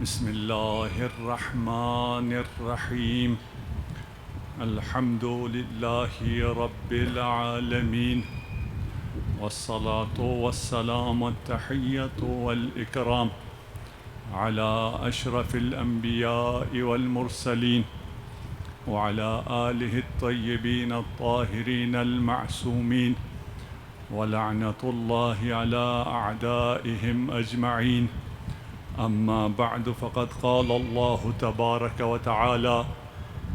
بسم الله الرحمن الرحيم. الحمد لله رب العالمين، والصلاة والسلام التحية والإكرام على أشرف الأنبياء والمرسلين وعلى آله الطيبين الطاهرين المعصومين، ولعنة الله على أعدائهم أجمعين. أما بعد، فقد قال الله تبارك وتعالى: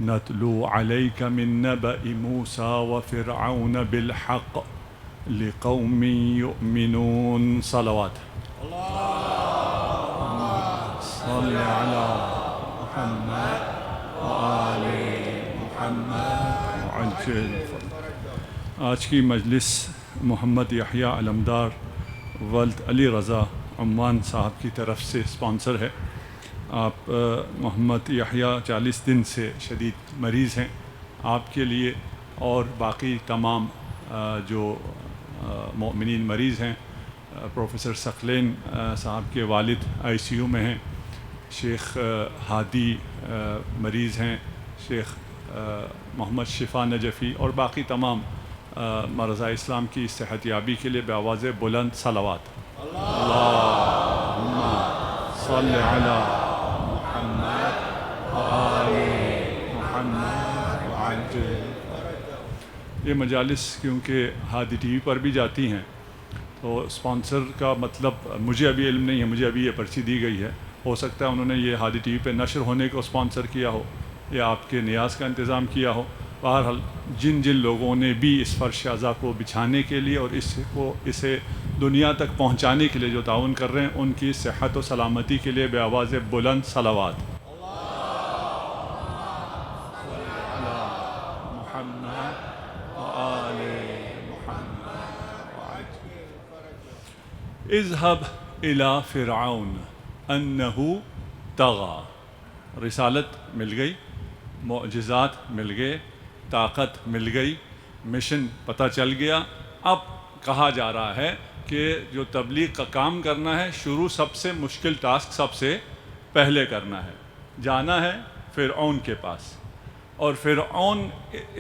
نتلو عليك من نبأ موسى وفرعون بالحق لقوم يؤمنون. صلوات اللهم صل على محمد وآل محمد وعجل. آج کی مجلس محمد یحییٰ علمدار ولد علی رضا عمان صاحب کی طرف سے اسپانسر ہے. آپ محمد یحییٰ 40 دن سے شدید مریض ہیں. آپ کے لیے اور باقی تمام جو مومنین مریض ہیں، پروفیسر ثقلین صاحب کے والد ICU میں ہیں، شیخ ہادی مریض ہیں، شیخ محمد شفا نجفی اور باقی تمام مرضى اسلام کی صحت یابی کے لیے بآواز بلند صلوات. اللہم صل علی محمد وآل محمد وعجل. یہ مجالس کیونکہ ہادی TV پر بھی جاتی ہیں، تو اسپانسر کا مطلب مجھے ابھی علم نہیں ہے، مجھے ابھی یہ پرچی دی گئی ہے. ہو سکتا ہے انہوں نے یہ ہادی TV پہ نشر ہونے کو اسپانسر کیا ہو یا آپ کے نیاز کا انتظام کیا ہو. بہرحال جن لوگوں نے بھی اس فرش اعضا کو بچھانے کے لیے اور اسے دنیا تک پہنچانے کے لیے جو تعاون کر رہے ہیں، ان کی صحت و سلامتی کے لیے بآواز بلند صلوات. محمد وآل محمد. اذهب الى فرعون انه طغى. رسالت مل گئی، معجزات مل گئے، طاقت مل گئی، مشن پتہ چل گیا. اب کہا جا رہا ہے کہ جو تبلیغ کا کام کرنا ہے، شروع سب سے مشکل ٹاسک سب سے پہلے کرنا ہے. جانا ہے فرعون کے پاس، اور فرعون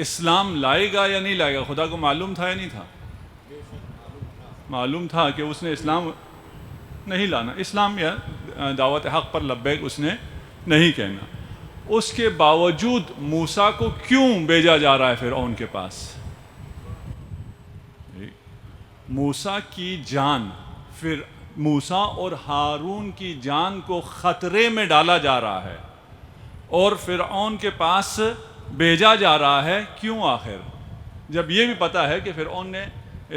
اسلام لائے گا یا نہیں لائے گا؟ خدا کو معلوم تھا یا نہیں تھا؟ معلوم تھا کہ اس نے اسلام نہیں لانا، اسلام یا دعوت حق پر لبیک اس نے نہیں کہنا. اس کے باوجود موسیٰ کو کیوں بھیجا جا رہا ہے فرعون کے پاس؟ موسیٰ کی جان، موسیٰ اور ہارون کی جان کو خطرے میں ڈالا جا رہا ہے، اور فرعون کے پاس بھیجا جا رہا ہے. کیوں آخر؟ جب یہ بھی پتہ ہے کہ فرعون نے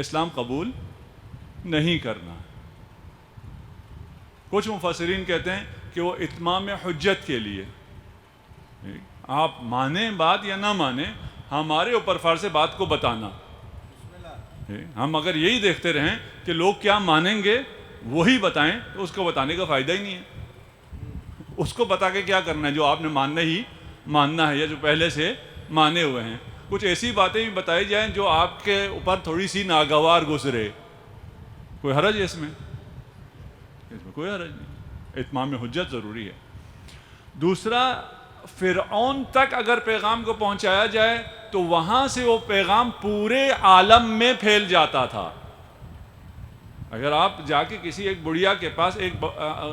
اسلام قبول نہیں کرنا. کچھ مفسرین کہتے ہیں کہ وہ اتمام حجت کے لیے، آپ مانیں بات یا نہ مانیں، ہمارے اوپر فرض ہے بات کو بتانا. ہم اگر یہی دیکھتے رہیں کہ لوگ کیا مانیں گے وہی بتائیں، تو اس کو بتانے کا فائدہ ہی نہیں ہے. اس کو بتا کے کیا کرنا ہے جو آپ نے ماننا ہے یا جو پہلے سے مانے ہوئے ہیں. کچھ ایسی باتیں بھی بتائی جائیں جو آپ کے اوپر تھوڑی سی ناگوار گزرے. کوئی حرج ہے اس میں کوئی حرج نہیں. اتمام حجت ضروری ہے. دوسرا، فرعون تک اگر پیغام کو پہنچایا جائے تو وہاں سے وہ پیغام پورے عالم میں پھیل جاتا تھا. اگر آپ جا کے کسی ایک بڑھیا کے پاس، ایک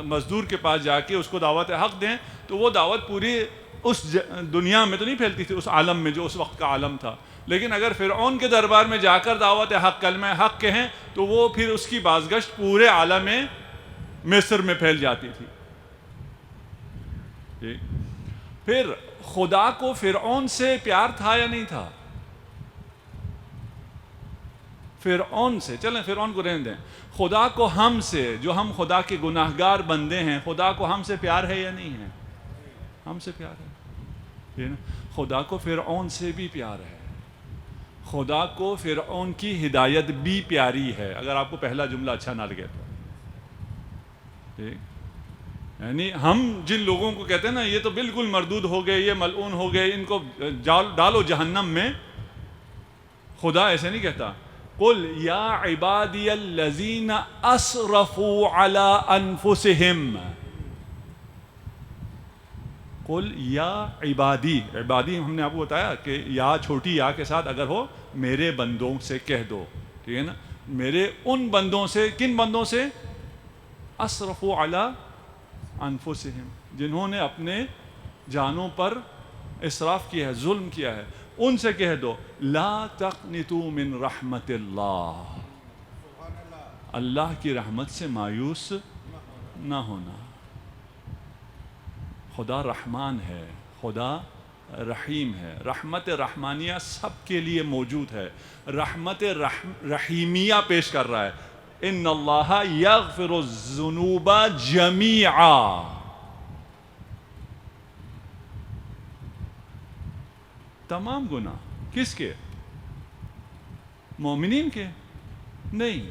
مزدور کے پاس جا کے اس کو دعوت حق دیں تو وہ دعوت پوری اس دنیا میں تو نہیں پھیلتی تھی، اس عالم میں جو اس وقت کا عالم تھا. لیکن اگر فرعون کے دربار میں جا کر دعوت حق، کلمہ حق کہیں تو وہ پھر اس کی بازگشت پورے عالم مصر میں پھیل جاتی تھی. پھر خدا کو فرعون سے پیار تھا یا نہیں تھا؟ فرعون سے، چلیں فرعون کو رہنے دیں، خدا کو ہم سے، جو ہم خدا کے گناہگار بندے ہیں، خدا کو ہم سے پیار ہے یا نہیں ہے؟ ہم سے پیار ہے. خدا کو فرعون سے بھی پیار ہے. خدا کو فرعون کی ہدایت بھی پیاری ہے، اگر آپ کو پہلا جملہ اچھا نہ لگے تو. یعنی ہم جن لوگوں کو کہتے ہیں نا یہ تو بالکل مردود ہو گئے، یہ ملعون ہو گئے، ان کو ڈالو جہنم میں، خدا ایسے نہیں کہتا. قل یا عبادی الذین اسرفوا علی انفسہم. قل یا عبادی، عبادی ہم نے آپ کو بتایا کہ یا چھوٹی یا کے ساتھ اگر ہو میرے بندوں سے کہہ دو، ٹھیک ہے نا، میرے ان بندوں سے، کن بندوں سے؟ اسرفوا علی انفسہم، جنہوں نے اپنے جانوں پر اسراف کیا ہے، ظلم کیا ہے، ان سے کہہ دو لا تقنطوا من رحمت اللہ، اللہ کی رحمت سے مایوس نہ ہونا۔ خدا رحمان ہے، خدا رحیم ہے، رحمت رحمانیہ سب کے لیے موجود ہے، رحمت رحیمیہ پیش کر رہا ہے، ان اللہ یغفر الذنوب جمیعا، تمام گناہ کس کے؟ مومنین کے نہیں،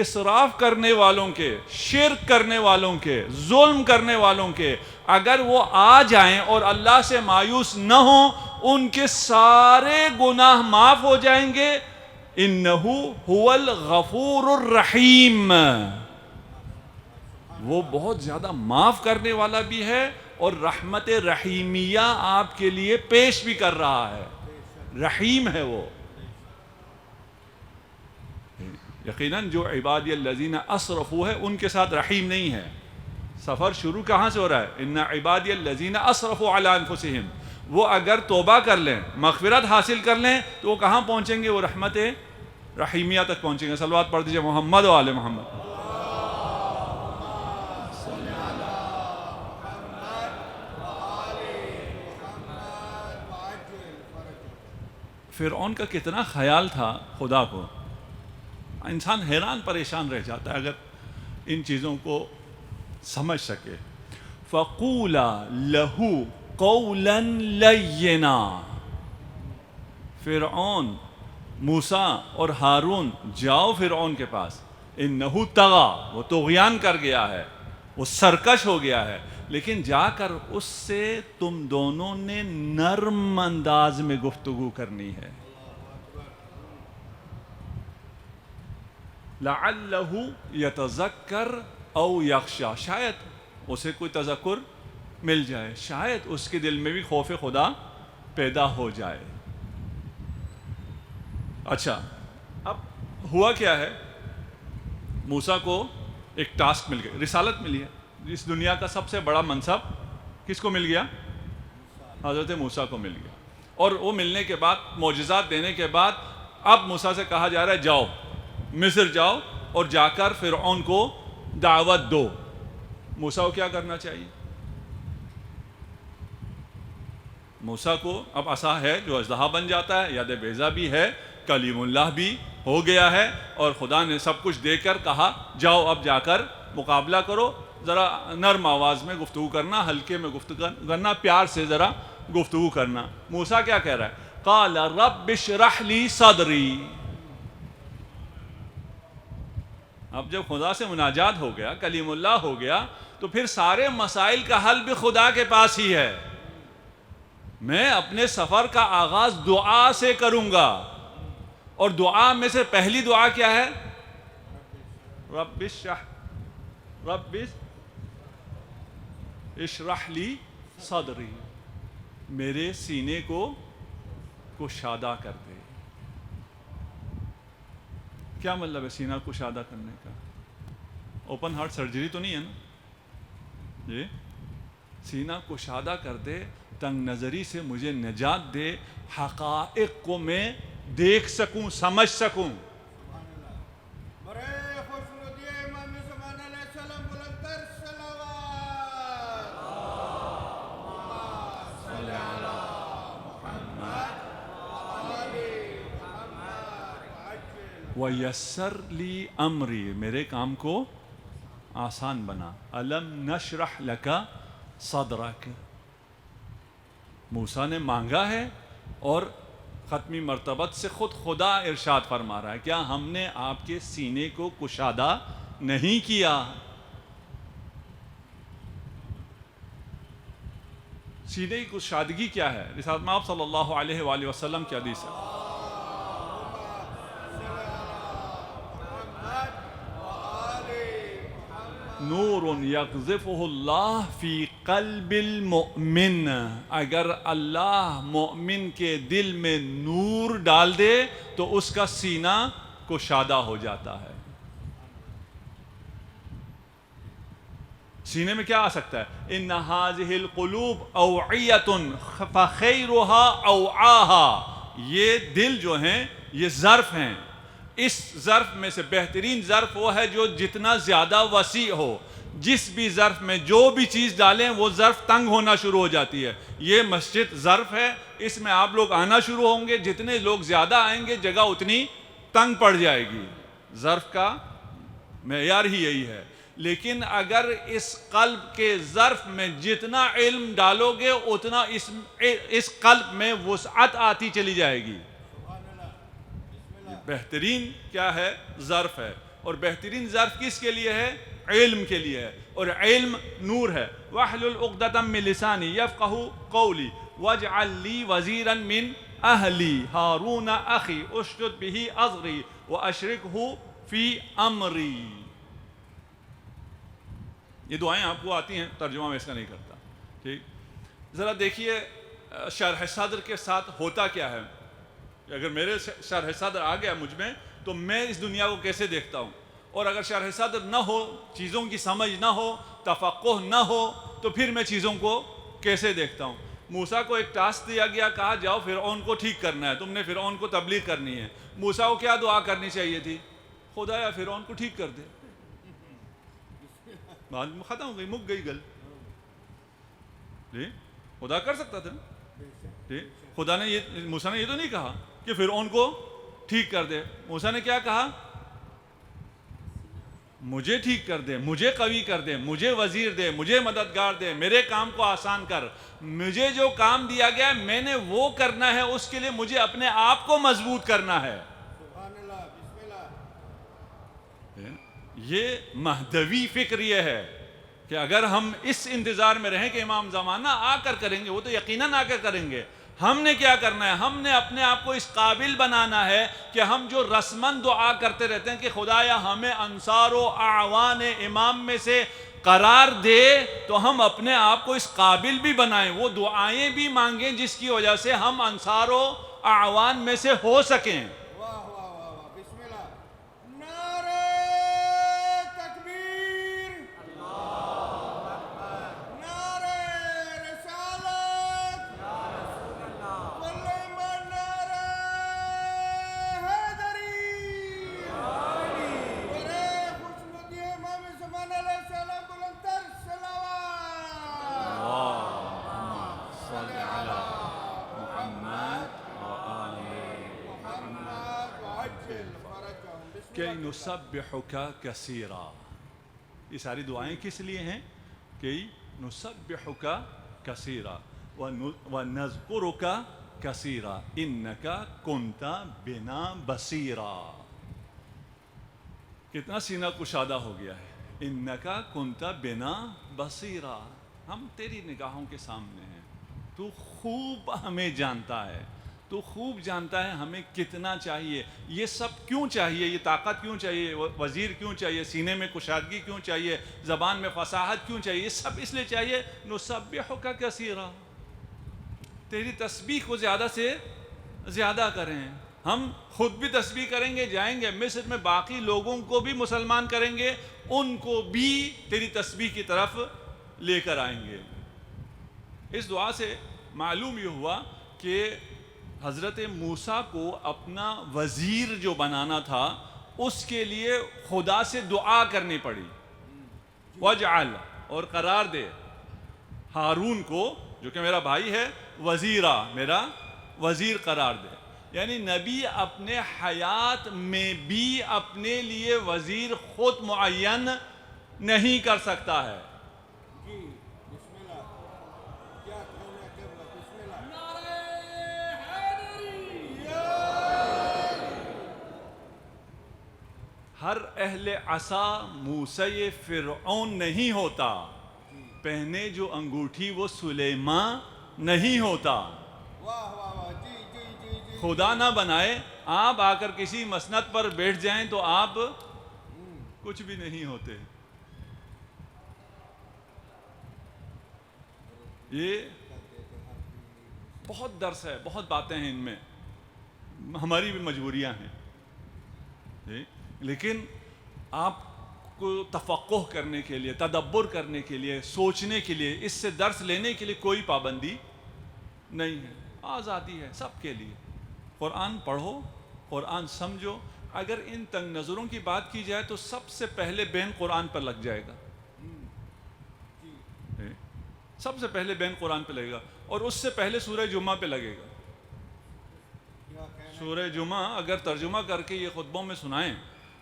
اسراف کرنے والوں کے، شرک کرنے والوں کے، ظلم کرنے والوں کے، اگر وہ آ جائیں اور اللہ سے مایوس نہ ہوں، ان کے سارے گناہ معاف ہو جائیں گے۔ انہو هو الغفور الرحیم، وہ بہت زیادہ معاف کرنے والا بھی ہے اور رحمت رحیمیہ آپ کے لیے پیش بھی کر رہا ہے، رحیم ہے وہ۔ یقیناً جو عبادی الذین اسرفوا ہے ان کے ساتھ رحیم نہیں ہے۔ سفر شروع کہاں سے ہو رہا ہے؟ ان عبادی الذین اسرفوا علی انفسہم، وہ اگر توبہ کر لیں، مغفرت حاصل کر لیں تو وہ کہاں پہنچیں گے؟ وہ رحمت رحیمیہ تک پہنچیں گے۔ صلوات پڑھ دیجئے محمد و آل محمد۔ فرعون کا کتنا خیال تھا خدا کو، انسان حیران پریشان رہ جاتا ہے اگر ان چیزوں کو سمجھ سکے۔ فَقُولَا لَهُ قَوْلًا لَيِّنًا، فرعون، موسیٰ اور ہارون جاؤ فرعون کے پاس، انہو طغیٰ، وہ طغیان کر گیا ہے، وہ سرکش ہو گیا ہے، لیکن جا کر اس سے تم دونوں نے نرم انداز میں گفتگو کرنی ہے۔ لعلہ یتذکر او یخشی، شاید اسے کوئی تذکر مل جائے، شاید اس کے دل میں بھی خوف خدا پیدا ہو جائے۔ اچھا، اب ہوا کیا ہے؟ موسیٰ کو ایک ٹاسک مل گیا، رسالت ملی ہے۔ اس دنیا کا سب سے بڑا منصب کس کو مل گیا؟ حضرت موسیٰ کو مل گیا، اور وہ ملنے کے بعد، معجزات دینے کے بعد، اب موسیٰ سے کہا جا رہا ہے جاؤ مصر جاؤ اور جا کر فرعون کو دعوت دو۔ موسیٰ کو کیا کرنا چاہیے؟ موسیٰ کو اب عصا ہے جو اژدہا بن جاتا ہے، یاد بیضا بھی ہے، کلیم اللہ بھی ہو گیا ہے، اور خدا نے سب کچھ دے کر کہا جاؤ اب جا کر مقابلہ کرو، ذرا نرم آواز میں گفتگو کرنا، ہلکے میں گفتگو کرنا، پیار سے ذرا گفتگو کرنا۔ موسیٰ کیا کہہ رہا ہے؟ قال رب اشرح لی صدری۔ اب جب خدا سے مناجات ہو گیا، کلیم اللہ ہو گیا، تو پھر سارے مسائل کا حل بھی خدا کے پاس ہی ہے۔ میں اپنے سفر کا آغاز دعا سے کروں گا، اور دعا میں سے پہلی دعا کیا ہے؟ رب اشرح لی صدری، میرے سینے کو کشادہ کر دے۔ کیا مطلب ہے سینہ کشادہ کرنے کا؟ اوپن ہارٹ سرجری تو نہیں ہے نا جی؟ سینہ کشادہ کر دے، تنگ نظری سے مجھے نجات دے، حقائق کو میں دیکھ سکوں، سمجھ سکوں۔ وَيَسَّرْ لِي أَمْرِي، میرے کام کو آسان بنا۔ أَلَمْ نَشْرَحْ لَكَ صَدْرَكَ، موسیٰ نے مانگا ہے، اور ختمی مرتبت سے خود خدا ارشاد فرما رہا ہے، کیا ہم نے آپ کے سینے کو کشادہ نہیں کیا؟ سینے کی کشادگی کیا ہے؟ رسالت میں آپ صلی اللہ علیہ وآلہ وسلم کی حدیث ہے، نور یقذفہ اللہ فی قلب المؤمن، اگر اللہ مومن کے دل میں نور ڈال دے تو اس کا سینہ کشادہ ہو جاتا ہے۔ سینے میں کیا آ سکتا ہے؟ ان هذه القلوب اوعیۃ فخیرها اوعاها، یہ دل جو ہیں یہ ظرف ہیں، اس ظرف میں سے بہترین ظرف وہ ہے جو جتنا زیادہ وسیع ہو، جس بھی ظرف میں جو بھی چیز ڈالیں وہ ظرف تنگ ہونا شروع ہو جاتی ہے۔ یہ مسجد ظرف ہے، اس میں آپ لوگ آنا شروع ہوں گے، جتنے لوگ زیادہ آئیں گے جگہ اتنی تنگ پڑ جائے گی، ظرف کا معیار ہی یہی ہے۔ لیکن اگر اس قلب کے ظرف میں جتنا علم ڈالو گے اتنا اس قلب میں وسعت آتی چلی جائے گی۔ بہترین کیا ہے؟ ظرف ہے، اور بہترین ظرف کس کے لیے ہے؟ علم کے لیے ہے، اور علم نور ہے۔ وَاحْلُلْ عُقْدَةً مِّن لِّسَانِي يَفْقَهُوا قَوْلِي وَاجْعَل لِّي وَزِيرًا مِّنْ أَهْلِي هَارُونَ أَخِي أُشْدُدْ بِهِ أَزْرِي وَأَشْرِكْهُ فِي أَمْرِي۔ یہ دعائیں آپ کو آتی ہیں، ترجمہ میں اس کا نہیں کرتا، ٹھیک؟ ذرا دیکھیے شرح صدر کے ساتھ ہوتا کیا ہے کہ اگر میرے شرح صدر آ گیا مجھ میں تو میں اس دنیا کو کیسے دیکھتا ہوں، اور اگر شرح صدر نہ ہو، چیزوں کی سمجھ نہ ہو، تفقہ نہ ہو، تو پھر میں چیزوں کو کیسے دیکھتا ہوں۔ موسیٰ کو ایک ٹاسک دیا گیا، کہا جاؤ فرعون کو ٹھیک کرنا ہے، تم نے فرعون کو تبلیغ کرنی ہے۔ موسیٰ کو کیا دعا کرنی چاہیے تھی؟ خدایا فرعون کو ٹھیک کر دے، بات ختم ہو گئی، مک گئی گل۔ جی خدا کر سکتا تھا، جی خدا نے یہ، موسیٰ نے یہ تو نہیں کہا کہ فرعون کو ٹھیک کر دے۔ موسیٰ نے کیا کہا؟ مجھے ٹھیک کر دے، مجھے قوی کر دے، مجھے وزیر دے، مجھے مددگار دے، میرے کام کو آسان کر، مجھے جو کام دیا گیا میں نے وہ کرنا ہے، اس کے لیے مجھے اپنے آپ کو مضبوط کرنا ہے۔ یہ مہدوی فکر یہ ہے کہ اگر ہم اس انتظار میں رہیں کہ امام زمانہ آ کر کریں گے، وہ تو یقیناً آ کر کریں گے، ہم نے کیا کرنا ہے؟ ہم نے اپنے آپ کو اس قابل بنانا ہے کہ ہم جو رسماً دعا کرتے رہتے ہیں کہ خدایا ہمیں انصار و اعوان امام میں سے قرار دے، تو ہم اپنے آپ کو اس قابل بھی بنائیں، وہ دعائیں بھی مانگیں جس کی وجہ سے ہم انصار و اعوان میں سے ہو سکیں۔ کہ نسبحک کثیرا، یہ ساری دعائیں کس لیے ہیں؟ کہ نسبحک کثیرا ونذکرک کثیرا انک کنت بنا بصیرا۔ کتنا سینہ کشادہ ہو گیا ہے، انک کنت بنا بصیرا، ہم تیری نگاہوں کے سامنے ہیں، تو خوب ہمیں جانتا ہے، تو خوب جانتا ہے ہمیں کتنا چاہیے، یہ سب کیوں چاہیے، یہ طاقت کیوں چاہیے، وزیر کیوں چاہیے، سینے میں کشادگی کیوں چاہیے، زبان میں فصاحت کیوں چاہیے، یہ سب اس لیے چاہیے نسبحک کثیرا، تیری تسبیح کو زیادہ سے زیادہ کریں۔ ہم خود بھی تسبیح کریں گے، جائیں گے مصر میں باقی لوگوں کو بھی مسلمان کریں گے، ان کو بھی تیری تسبیح کی طرف لے کر آئیں گے۔ اس دعا سے معلوم یہ ہوا کہ حضرت موسیٰ کو اپنا وزیر جو بنانا تھا اس کے لیے خدا سے دعا کرنی پڑی، وجعل، اور قرار دے ہارون کو جو کہ میرا بھائی ہے، وزیرا، میرا وزیر قرار دے۔ یعنی نبی اپنے حیات میں بھی اپنے لیے وزیر خود معین نہیں کر سکتا ہے۔ ہر اہل عصا موسیٰ فرعون نہیں ہوتا، پہنے جو انگوٹھی وہ سلیمان نہیں ہوتا۔ خدا نہ بنائے آپ آ کر کسی مسند پر بیٹھ جائیں تو آپ کچھ بھی نہیں ہوتے، یہ بہت درس ہے، بہت باتیں ہیں ان میں، ہماری بھی مجبوریاں ہیں، لیکن آپ کو تفقہ کرنے کے لیے، تدبر کرنے کے لیے، سوچنے کے لیے، اس سے درس لینے کے لیے کوئی پابندی نہیں ہے، آزادی ہے سب کے لیے۔ قرآن پڑھو، قرآن سمجھو۔ اگر ان تنگ نظروں کی بات کی جائے تو سب سے پہلے بین قرآن پر لگ جائے گا، سب سے پہلے بین قرآن پہ لگے گا، اور اس سے پہلے سورہ جمعہ پہ لگے گا۔ سورہ جمعہ اگر ترجمہ کر کے یہ خطبوں میں سنائیں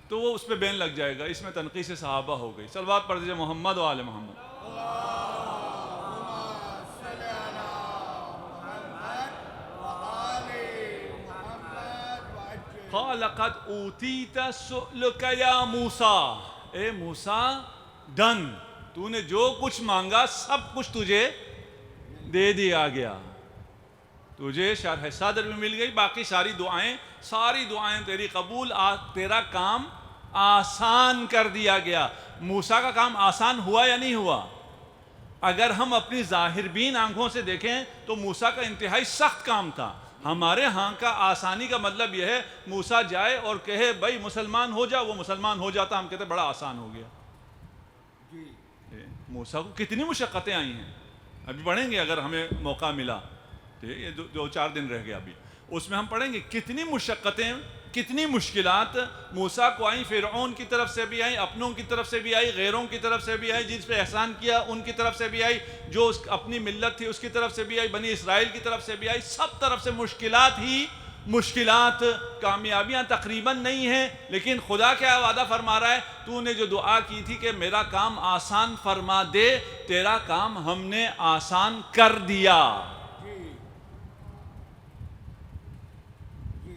تو وہ اس پہ بین لگ جائے گا، اس میں تنقیص صحابہ ہو گئی۔ صلوات پڑھ دیجئے محمد و آل محمد۔ قال قد اوتیت سؤلک یا موسیٰ، اے موسیٰ ڈن، تو نے جو کچھ مانگا سب کچھ تجھے دے دیا گیا، تجھے شرح صدر میں مل گئی، باقی ساری دعائیں تیری قبول، تیرا کام آسان کر دیا گیا۔ موسیٰ کا کام آسان ہوا یا نہیں ہوا؟ اگر ہم اپنی ظاہر بین آنکھوں سے دیکھیں تو موسیٰ کا انتہائی سخت کام تھا۔ ہمارے ہاں کا آسانی کا مطلب یہ ہے موسیٰ جائے اور کہے بھائی مسلمان ہو جا، وہ مسلمان ہو جاتا، ہم کہتے بڑا آسان ہو گیا۔ موسیٰ کو کتنی مشقتیں آئی ہیں، ابھی پڑھیں گے اگر ہمیں موقع ملا، یہ 2-4 دن رہ گیا ابھی، اس میں ہم پڑھیں گے کتنی مشقتیں، کتنی مشکلات موسیٰ کو آئیں، فرعون کی طرف سے بھی آئیں، اپنوں کی طرف سے بھی آئی، غیروں کی طرف سے بھی آئی، جس پہ احسان کیا ان کی طرف سے بھی آئی، جو اپنی ملت تھی اس کی طرف سے بھی آئی، بنی اسرائیل کی طرف سے بھی آئی، سب طرف سے مشکلات ہی مشکلات، کامیابیاں تقریباً نہیں ہیں، لیکن خدا کیا وعدہ فرما رہا ہے، تو نے جو دعا کی تھی کہ میرا کام آسان فرما دے، تیرا کام ہم نے آسان کر دیا۔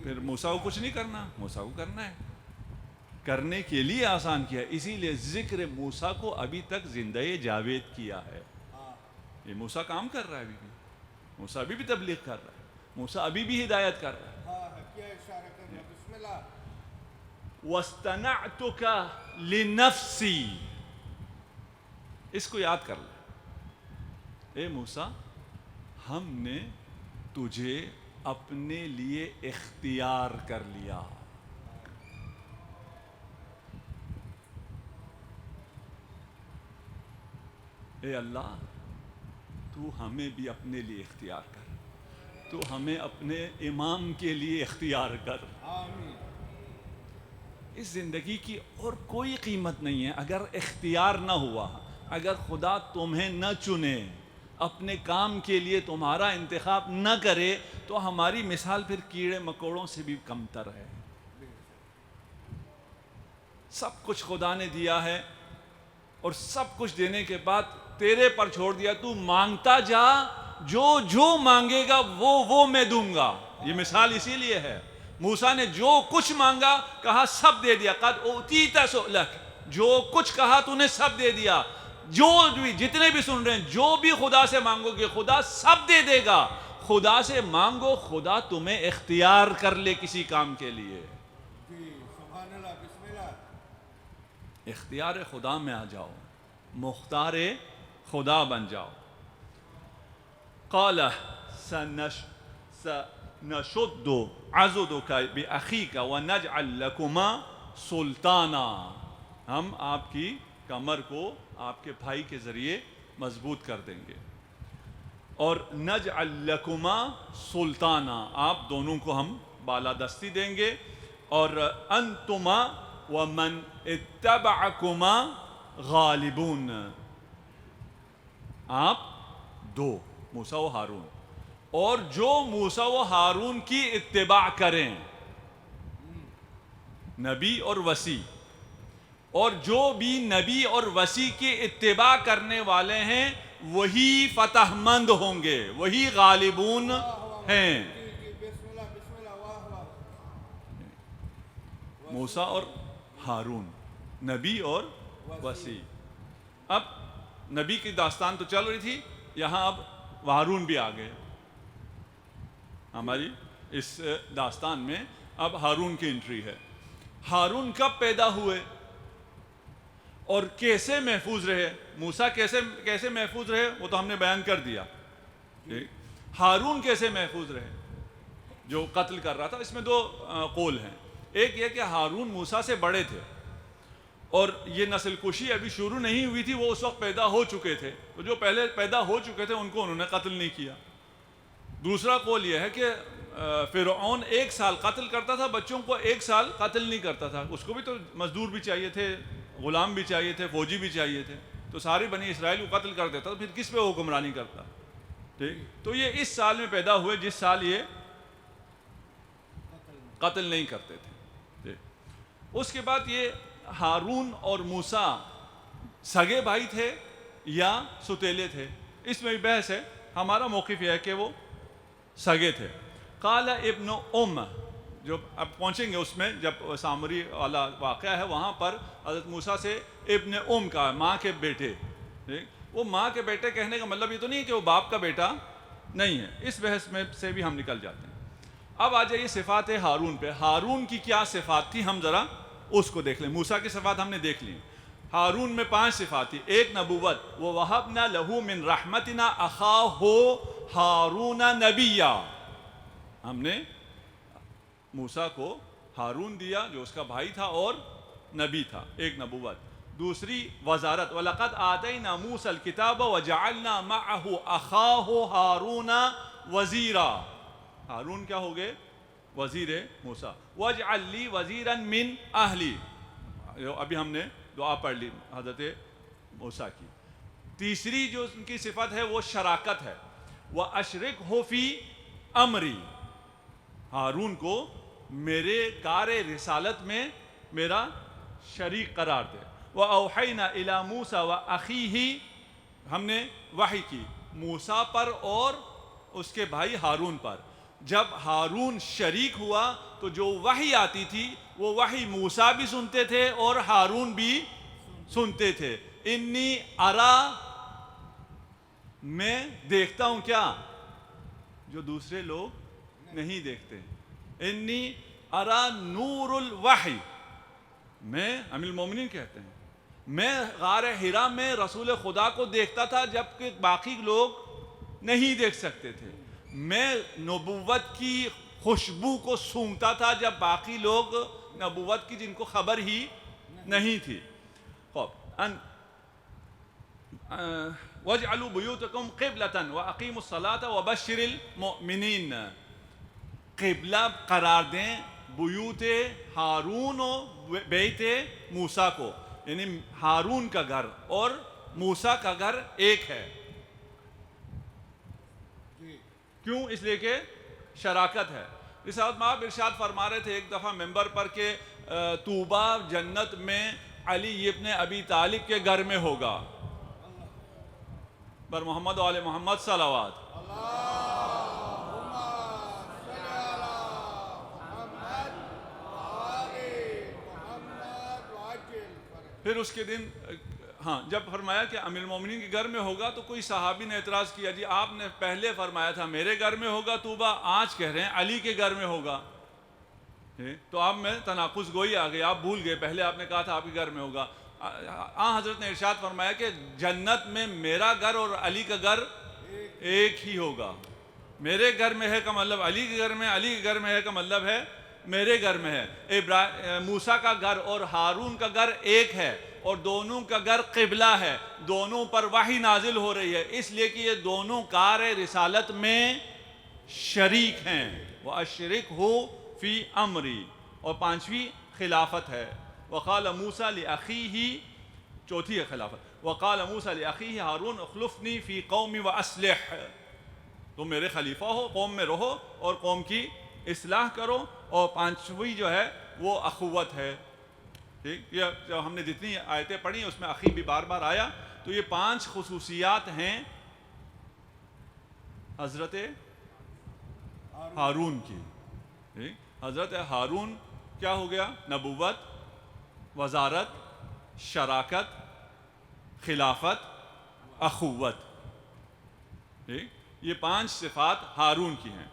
پھر موسیٰ کو کچھ نہیں کرنا، موسیٰ کو کرنا ہے، کرنے کے لیے آسان کیا، اسی لیے ذکر موسیٰ کو ابھی تک زندہ جاوید کیا ہے۔ یہ موسیٰ کام کر رہا ہے، ابھی بھی موسیٰ ابھی بھی تبلیغ کر رہا ہے، موسیٰ ابھی بھی ہدایت کر رہا ہے۔ وَاسْتَنَعْتُكَ لِنَفْسِي، اس کو یاد کر لے، اے موسیٰ ہم نے تجھے اپنے لیے اختیار کر لیا۔ اے اللہ تو ہمیں بھی اپنے لیے اختیار کر، تو ہمیں اپنے امام کے لیے اختیار کر۔ اس زندگی کی اور کوئی قیمت نہیں ہے اگر اختیار نہ ہوا، اگر خدا تمہیں نہ چنے، اپنے کام کے لیے تمہارا انتخاب نہ کرے، تو ہماری مثال پھر کیڑے مکوڑوں سے بھی کمتر ہے۔ سب کچھ خدا نے دیا ہے، اور سب کچھ دینے کے بعد تیرے پر چھوڑ دیا، تو مانگتا جا، جو مانگے گا وہ میں دوں گا۔ یہ مثال اسی لیے ہے، موسیٰ نے جو کچھ مانگا کہا سب دے دیا، قد اوتیت سؤلک، جو کچھ کہا تو نے سب دے دیا۔ جو بھی جتنے بھی سن رہے ہیں، جو بھی خدا سے مانگو گے خدا سب دے دے گا۔ خدا سے مانگو، خدا تمہیں اختیار کر لے کسی کام کے لیے، اختیار خدا میں آ جاؤ، مختار خدا بن جاؤ۔ قال سنشد عضدك بأخيك ونجعل لكما سلطانا، ہم آپ کی کمر کو آپ کے بھائی کے ذریعے مضبوط کر دیں گے، اور نجعل لکما سلطانا، آپ دونوں کو ہم بالادستی دیں گے، اور انتما ومن اتبعکما غالبون، آپ دو، موسیٰ و ہارون، اور جو موسیٰ و ہارون کی اتباع کریں، نبی اور وصی، اور جو بھی نبی اور وصی کی اتباع کرنے والے ہیں وہی فتح مند ہوں گے، وہی غالبون ہیں۔ موسیٰ اور ہارون، نبی اور وصی۔ اب نبی کی داستان تو چل رہی تھی، یہاں اب ہارون بھی آ گئے ہماری اس داستان میں، اب ہارون کی انٹری ہے۔ ہارون کب پیدا ہوئے اور کیسے محفوظ رہے؟ موسیٰ کیسے محفوظ رہے وہ تو ہم نے بیان کر دیا، ہارون کیسے محفوظ رہے جو قتل کر رہا تھا؟ اس میں دو قول ہیں. ایک یہ کہ ہارون موسیٰ سے بڑے تھے اور یہ نسل کشی ابھی شروع نہیں ہوئی تھی، وہ اس وقت پیدا ہو چکے تھے، تو جو پہلے پیدا ہو چکے تھے ان کو انہوں نے قتل نہیں کیا. دوسرا قول یہ ہے کہ فرعون 1 سال قتل کرتا تھا بچوں کو، 1 سال قتل نہیں کرتا تھا. اس کو بھی تو مزدور بھی چاہیے تھے، غلام بھی چاہیے تھے، فوجی بھی چاہیے تھے، تو سارے بنی اسرائیل کو قتل کر دیتا، تو پھر کس پہ حکمرانی کرتا؟ ٹھیک. تو یہ اس سال میں پیدا ہوئے جس سال یہ قتل نہیں کرتے تھے. اس کے بعد یہ ہارون اور موسیٰ سگے بھائی تھے یا ستیلے تھے؟ اس میں بھی بحث ہے. ہمارا موقف یہ ہے کہ وہ سگے تھے. قال ابن ام، جو اب پہنچیں گے اس میں، جب سامری والا واقعہ ہے وہاں پر حضرت موسیٰ سے ابن ام کا، ماں کے بیٹے. وہ ماں کے بیٹے کہنے کا مطلب یہ تو نہیں کہ وہ باپ کا بیٹا نہیں ہے. اس بحث میں سے بھی ہم نکل جاتے ہیں. اب آ جائیے صفات ہارون پہ. ہارون کی کیا صفات تھی ہم ذرا اس کو دیکھ لیں. موسیٰ کی صفات ہم نے دیکھ لی. ہارون میں 5 صفات تھی. ایک نبوت، وَوَهَبْنَا لَهُ مِنْ رَحْمَتِنَا أَخَاهُ هَارُونَ نَبِيًّا. ہم نے موسیٰ کو ہارون دیا جو اس کا بھائی تھا اور نبی تھا. ایک نبوت. دوسری وزارت، وَلَقَدْ آتَيْنَا مُوسَى الْكِتَابَ وَجَعَلْنَا مَعَهُ أَخَاهُ هَارُونَ وَزِيرًا. ہارون کیا ہو گئے؟ وزیر موسیٰ. وَاجْعَلْ لِي وَزِيرًا مِّنْ أَهْلِي. ابھی ہم نے دعا پڑھ لی حضرت موسیٰ کی. تیسری جو ان کی صفت ہے وہ شراکت ہے. وَأَشْرِكْهُ فِي أَمْرِي. ہارون کو میرے کار رسالت میں میرا شریک قرار دے. وَأَوْحَيْنَا إِلَى مُوسَى وَأَخِيهِ. ہم نے وحی کی موسیٰ پر اور اس کے بھائی ہارون پر. جب ہارون شریک ہوا تو جو وحی آتی تھی وہ وحی موسیٰ بھی سنتے تھے اور ہارون بھی سنتے تھے. انی ارا، میں دیکھتا ہوں کیا جو دوسرے لوگ نہیں دیکھتے. انی ارا نور الوحی. میں امیل المومنین کہتے ہیں میں غار حرا میں رسول خدا کو دیکھتا تھا جبکہ باقی لوگ نہیں دیکھ سکتے تھے. میں نبوت کی خوشبو کو سونگتا تھا جب باقی لوگ نبوت کی جن کو خبر ہی نہیں تھی. وَاجْعَلُوا بُيُوتَكُمْ قِبْلَةً وَأَقِيمُوا الصَّلَاةَ وَبَشِّرِ الْمُؤْمِنِينَ. قبلہ قرار دیں بیوت ہارون و بیت موسیٰ کو، یعنی ہارون کا گھر اور موسیٰ کا گھر ایک ہے. کیوں؟ اس لیے کہ شراکت ہے. رسالت مآب ارشاد فرما رہے تھے ایک دفعہ ممبر پر کہ طوبیٰ جنت میں علی ابن ابی طالب کے گھر میں ہوگا. بر محمد و آل محمد صلوات. پھر اس کے دن جب فرمایا کہ امیر المومنین کے گھر میں ہوگا تو کوئی صحابی نے اعتراض کیا، جی آپ نے پہلے فرمایا تھا میرے گھر میں ہوگا طوبیٰ، آج کہہ رہے ہیں علی کے گھر میں ہوگا. تو آپ میں تناقض گوئی آ گئی، آپ بھول گئے، پہلے آپ نے کہا تھا آپ کے گھر میں ہوگا. حضرت نے ارشاد فرمایا کہ جنت میں میرا گھر اور علی کا گھر ایک ہی ہوگا. میرے گھر میں ہے کا مطلب علی کے گھر میں، علی کے گھر میں ہے کا مطلب ہے میرے گھر میں ہے. موسیٰ کا گھر اور ہارون کا گھر ایک ہے اور دونوں کا گھر قبلہ ہے. دونوں پر وحی نازل ہو رہی ہے اس لیے کہ یہ دونوں کار رسالت میں شریک ہیں. وَأَشْرِكْهُ فِي أَمْرِي. اور 5ویں خلافت ہے. وقال موسیٰ لأخیہ، چوتھی ہے خلافت. وقال موسیٰ لأخیہ ہارون اخلفنی فی قومی وأصلح. تم میرے خلیفہ ہو، قوم میں رہو اور قوم کی اصلاح کرو. اور 5ویں جو ہے وہ اخوت ہے. ٹھیک، یہ جو ہم نے جتنی آیتیں پڑھی اس میں اخی بھی بار بار آیا. تو یہ 5 خصوصیات ہیں حضرت ہارون کی. ٹھیک، حضرت ہارون کیا ہو گیا؟ نبوت، وزارت، شراکت، خلافت، اخوت. ٹھیک، یہ 5 صفات ہارون کی ہیں.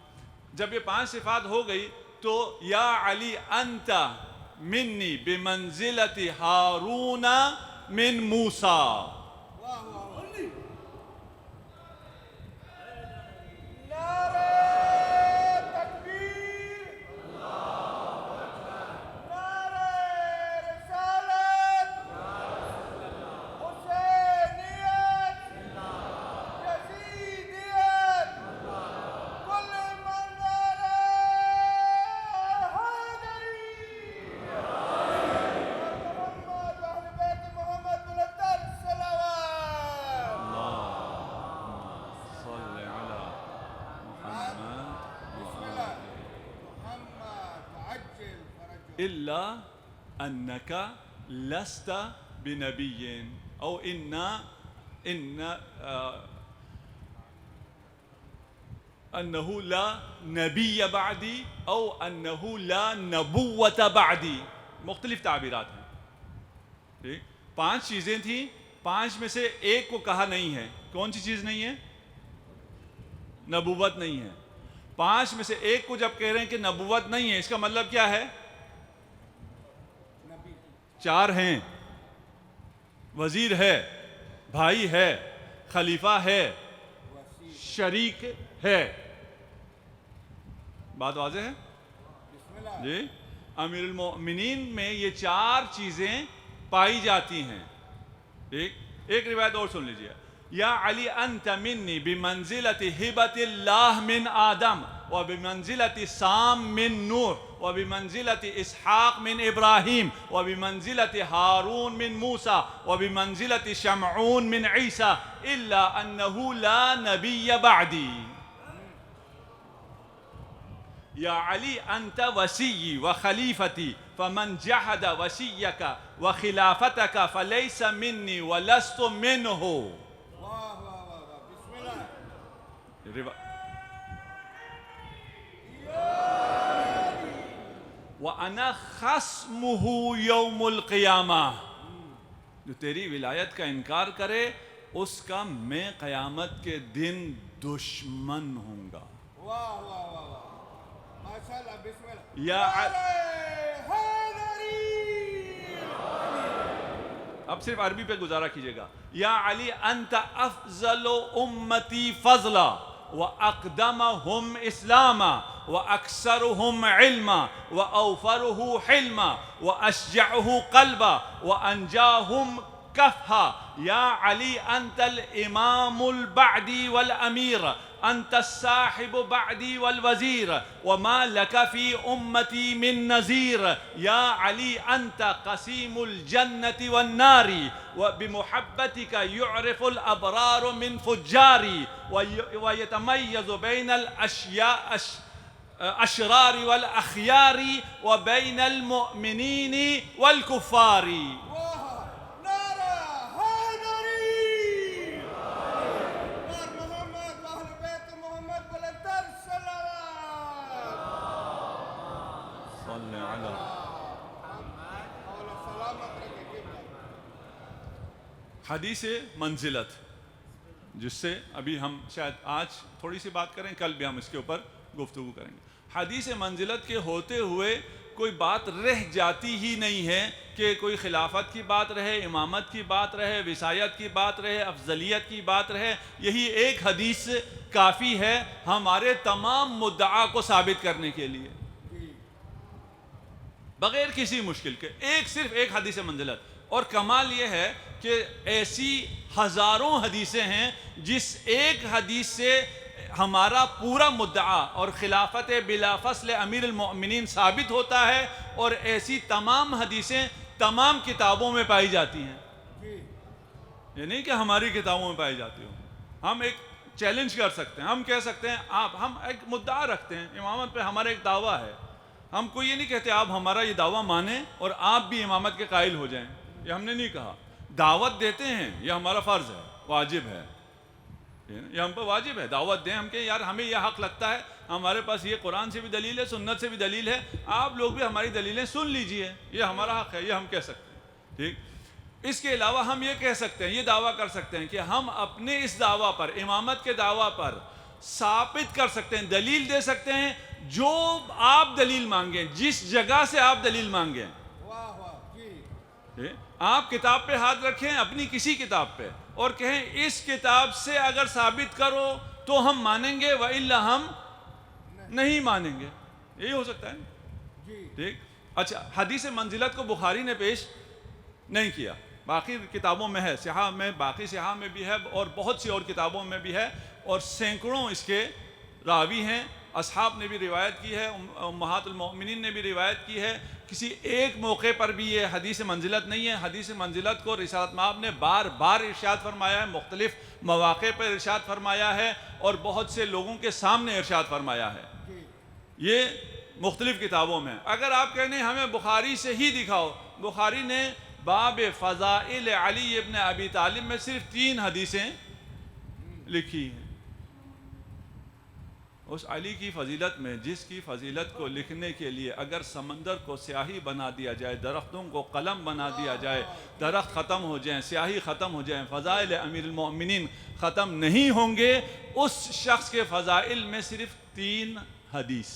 جب یہ 5 صفات ہو گئی تو یا علی انت منی بمنزلت ہارون من موسیٰ. الا انک لست بنبی او انه لا نبی بعدی او انه لا نبوت بعدی، مختلف تعبیرات ہیں. ٹھیک، 5 چیزیں تھیں، 5 میں سے ایک کو کہا نہیں ہے. کون سی چیز نہیں ہے؟ نبوت نہیں ہے. 5 میں سے ایک کو جب کہہ رہے ہیں کہ نبوت نہیں ہے، اس کا مطلب کیا ہے؟ 4 ہیں. وزیر ہے، بھائی ہے، خلیفہ ہے، شریک ہے. بات واضح ہے؟ جی، امیر المؤمنین میں یہ 4 چیزیں پائی جاتی ہیں. ایک روایت اور سن لیجیے. یا علی انت منی بمنزلت ہبت اللہ من آدم وبمنزلت سام من نوح وبمنزلت اسحاق من ابراہیم وبمنزلت ہارون من موسیٰ وبمنزلت شمعون من عیسیٰ الا انہ لا نبی بعدی. یا علی انت وسیی وخلیفتی فمن جحد وسیک وخلافتک فلیس منی ولست منہ. وَأَنَا خَصْمُهُ يَوْمُ الْقِيَامَةِ، جو تیری ولایت کا انکار کرے اس کا میں قیامت کے دن دشمن ہوں گا. واہ واہ واہ واہ، ماشاءاللہ، بسم اللہ. یا حیدری، اب صرف عربی پہ گزارا کیجئے گا. یا علی انت افضل امتی فضلا واقدمہم اسلاما واکثرہم علما واوفرہ حلما واشجعہ قلبا وانجاہم کفہا. یا علی انت الامام البعدی والامیر، انت الصاحب بعدی والوزیر وما لک فی امتی من نذیر. یا علی انت قسیم الجنت والنار وبمحبتک يعرف الابرار من فجار ويتميز بين الاشرار والاخيار وبين المؤمنين والكفار. نعرہ حیدری، اور محمد و اہل بیت محمد بلندر صلوات. صلی علی اور سلامت رکھے. حدیث منزلت، جس سے ابھی ہم شاید آج تھوڑی سی بات کریں، کل بھی ہم اس کے اوپر گفتگو کریں گے. حدیث منزلت کے ہوتے ہوئے کوئی بات رہ جاتی ہی نہیں ہے کہ کوئی خلافت کی بات رہے، امامت کی بات رہے، وصایت کی بات رہے، افضلیت کی بات رہے. یہی ایک حدیث کافی ہے ہمارے تمام مدعا کو ثابت کرنے کے لیے، بغیر کسی مشکل کے. صرف ایک حدیث منزلت. اور کمال یہ ہے کہ ایسی ہزاروں حدیثیں ہیں جس ایک حدیث سے ہمارا پورا مدعا اور خلافت بلا فصل امیر المؤمنین ثابت ہوتا ہے، اور ایسی تمام حدیثیں تمام کتابوں میں پائی جاتی ہیں. یہ نہیں کہ ہماری کتابوں میں پائی جاتی ہوں. ہم ایک چیلنج کر سکتے ہیں، ہم کہہ سکتے ہیں ہم ایک مدعا رکھتے ہیں امامت پہ، ہمارا ایک دعویٰ ہے. ہم کو یہ نہیں کہتے آپ ہمارا یہ دعویٰ مانیں اور آپ بھی امامت کے قائل ہو جائیں. یہ ہم نے نہیں کہا. دعوت دیتے ہیں، یہ ہمارا فرض ہے، واجب ہے، یہ ہم پہ واجب ہے. دعوت دیں، ہم کہیں یار ہمیں یہ حق لگتا ہے، ہمارے پاس یہ قرآن سے بھی دلیل ہے، سنت سے بھی دلیل ہے، آپ لوگ بھی ہماری دلیلیں سن لیجئے، یہ ہمارا حق ہے، یہ ہم کہہ سکتے ہیں. ٹھیک. اس کے علاوہ ہم یہ کہہ سکتے ہیں، یہ دعویٰ کر سکتے ہیں کہ ہم اپنے اس دعویٰ پر، امامت کے دعویٰ پر ثابت کر سکتے ہیں، دلیل دے سکتے ہیں، جو آپ دلیل مانگیں، جس جگہ سے آپ دلیل مانگیں. واہ واہ جی. آپ کتاب پہ ہاتھ رکھیں، اپنی کسی کتاب پہ، اور کہیں اس کتاب سے اگر ثابت کرو تو ہم مانیں گے، وَإِلَّا ہم نہیں مانیں گے. یہی ہو سکتا ہے. ٹھیک. اچھا، حدیث منزلت کو بخاری نے پیش نہیں کیا، باقی کتابوں میں ہے، صحاح میں، باقی صحاح میں بھی ہے، اور بہت سی اور کتابوں میں بھی ہے، اور سینکڑوں اس کے راوی ہیں. اصحاب نے بھی روایت کی ہے، امہات المؤمنین نے بھی روایت کی ہے. کسی ایک موقع پر بھی یہ حدیث منزلت نہیں ہے. حدیث منزلت کو رسالت مآب نے بار بار ارشاد فرمایا ہے، مختلف مواقع پر ارشاد فرمایا ہے، اور بہت سے لوگوں کے سامنے ارشاد فرمایا ہے. یہ مختلف کتابوں میں. اگر آپ کہنے ہمیں بخاری سے ہی دکھاؤ، بخاری نے باب فضائل علی ابن ابی طالب میں صرف 3 حدیثیں لکھی ہیں. اس علی کی فضیلت میں، جس کی فضیلت کو لکھنے کے لیے اگر سمندر کو سیاہی بنا دیا جائے، درختوں کو قلم بنا دیا جائے، درخت ختم ہو جائیں، سیاہی ختم ہو جائیں، فضائل امیر المؤمنین ختم نہیں ہوں گے. اس شخص کے فضائل میں صرف 3 حدیث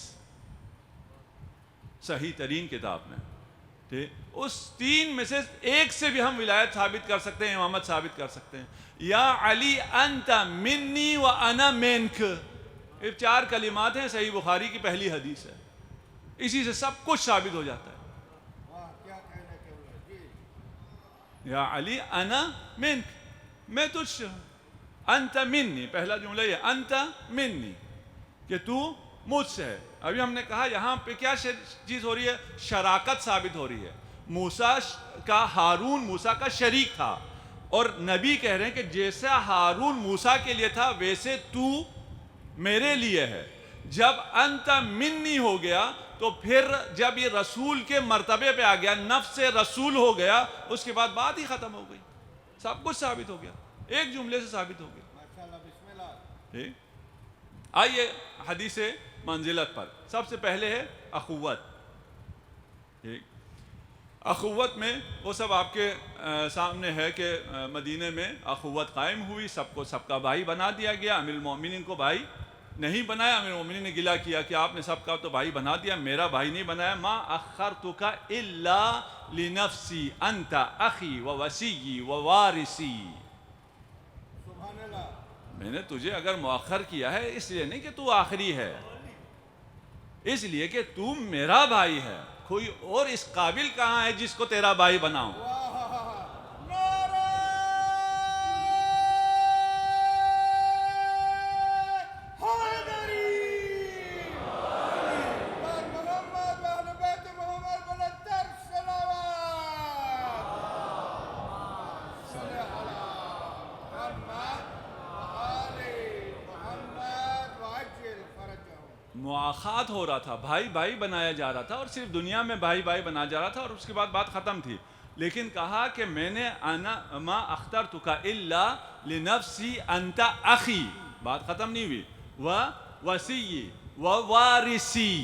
صحیح ترین کتاب میں تھے. اس 3 میں سے ایک سے بھی ہم ولایت ثابت کر سکتے ہیں، امامت ثابت کر سکتے ہیں. یا علی انت منی و انا منک، یہ 4 کلمات ہیں، صحیح بخاری کی پہلی حدیث ہے. اسی سے سب کچھ ثابت ہو جاتا ہے. واہ کیا کہنے کے ہوئے جی. یا علی انا منک، میں تجھ سے ہوں. انت منی، پہلا جملہ یہ انت منی، کہ تو مجھ سے ہے. ابھی ہم نے کہا یہاں پہ کیا چیز ہو رہی ہے؟ شراکت ثابت ہو رہی ہے. موسیٰ کا ہارون موسیٰ کا شریک تھا، اور نبی کہہ رہے ہیں کہ جیسا ہارون موسیٰ کے لیے تھا ویسے تو میرے لیے ہے. جب انت منی ہو گیا تو پھر جب یہ رسول کے مرتبے پہ آ گیا، نفس رسول ہو گیا، اس کے بعد بات ہی ختم ہو گئی. سب کچھ ثابت ہو گیا، ایک جملے سے ثابت ہو گیا. ماشاءاللہ بسم اللہ. آئیے حدیث منزلت پر. سب سے پہلے ہے اخوت. اخوت میں وہ سب آپ کے سامنے ہے کہ مدینے میں اخوت قائم ہوئی، سب کو سب کا بھائی بنا دیا گیا. امیر المومنین کو بھائی نہیں بنایا. امیر المومنین نے گلہ کیا کہ آپ نے سب کا تو بھائی بنا دیا، میرا بھائی نہیں بنایا. ما اخرتک الا لنفسی انت اخی و وصی و وارثی. سبحان اللہ. میں نے تجھے اگر مؤخر کیا ہے اس لیے نہیں کہ تو آخری ہے، اس لیے کہ تو میرا بھائی ہے. کوئی اور اس قابل کہاں ہے جس کو تیرا بھائی بناؤں؟ نعرہ حیدری. پر محمد و اہل بیت محمد بلندتر صلوات. صلی علی محمد و آل محمد وعجل فرجهم. مواخات ہو رہا تھا، بھائی بھائی بنایا جا رہا تھا، اور صرف دنیا میں بھائی بھائی بنا جا رہا تھا، اور اس کے بعد بات ختم تھی. لیکن کہا کہ میں نے انا ما اخترتک الا لنفسی انت اخی، بات ختم نہیں ہوئی. و وصی و وارثی،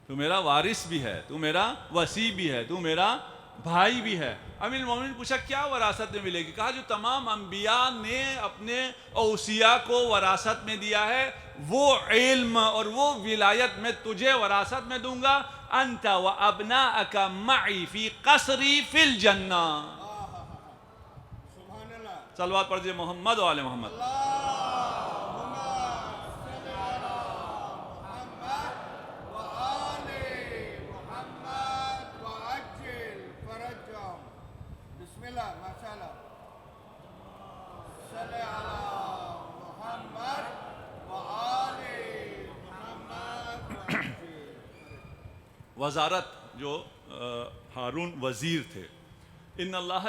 تو میرا وارث بھی ہے، تو میرا وصی بھی ہے، تو میرا بھائی بھی ہے. امیر المومنین پوچھا کیا وراثت میں ملے گی؟ کہا جو تمام انبیاء نے اپنے اوصیاء کو وراثت میں دیا ہے، وہ علم اور وہ ولایت میں تجھے وراثت میں دوں گا. انت و ابناءک معی فی قصری فی الجنہ. سبحان اللہ. صلوات پڑھ دیجئے محمد و آل محمد. اللہم صلی علی محمد و آل محمد وعجل فرجهم. بسم اللہ. ماشاءاللہ. صلی علی محمد و آل محمد وعجل. وزارت جو ہارون وزیر تھے. ان اللہ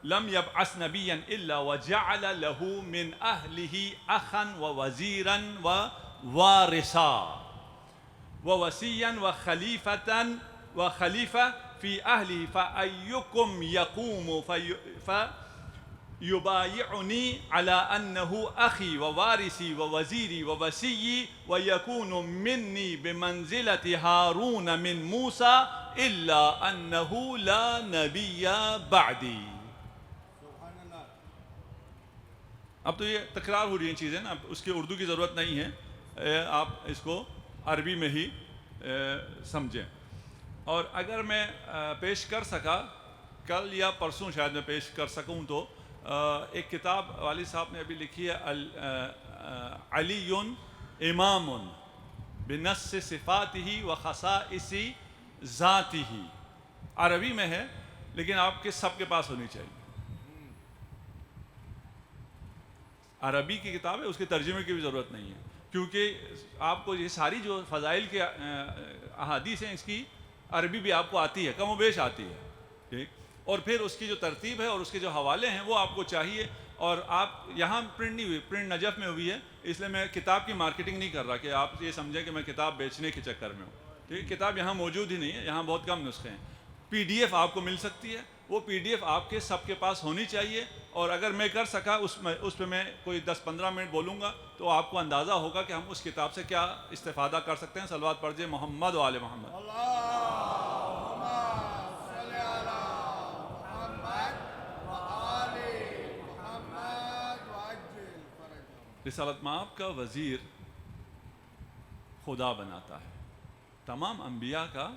لم يبعث نبیا الا وجعل له من اہلہ اخا ووزیرا ووارثا ووصیا وخلیفہ فی اہلہ فأیکم یقوم یبایعنی علی انہ اخی ووارثی ووزیری ووصی ویکون منی بمنزلت ہارون من موسیٰ الا انہ لا نبی بعدی. سبحان اللہ. اب تو یہ تکرار ہو رہی ہیں چیزیں نا، اس کی اردو کی ضرورت نہیں ہے، آپ اس کو عربی میں ہی سمجھیں. اور اگر میں پیش کر سکا کل یا پرسوں شاید میں پیش کر سکوں تو ایک کتاب والد صاحب نے ابھی لکھی ہے علی امام بنص صفاتہ و خصائص ذاتہ. عربی میں ہے لیکن آپ کے سب کے پاس ہونی چاہیے. عربی کی کتاب ہے، اس کے ترجمے کی بھی ضرورت نہیں ہے، کیونکہ آپ کو یہ ساری جو فضائل کے احادیث ہیں اس کی عربی بھی آپ کو آتی ہے، کم و بیش آتی ہے. ٹھیک. اور پھر اس کی جو ترتیب ہے اور اس کے جو حوالے ہیں وہ آپ کو چاہیے. اور آپ یہاں پرنٹ نہیں ہوئی، پرنٹ نجف میں ہوئی ہے، اس لیے میں کتاب کی مارکیٹنگ نہیں کر رہا کہ آپ یہ سمجھیں کہ میں کتاب بیچنے کے چکر میں ہوں، ٹھیک ہے؟ کتاب یہاں موجود ہی نہیں ہے، یہاں بہت کم نسخے ہیں۔ پی ڈی ایف آپ کو مل سکتی ہے، وہ پی ڈی ایف آپ کے سب کے پاس ہونی چاہیے، اور اگر میں کر سکا اس پہ میں کوئی 10-15 منٹ بولوں گا تو آپ کو اندازہ ہوگا کہ ہم اس کتاب سے کیا استفادہ کر سکتے ہیں۔ صلوات پڑھجے محمد و آل محمد۔ اللهم صل على محمد وآل محمد وعجل فرجهم۔ رسالت مآب کا وزیر خدا بناتا ہے، تمام انبیاء کا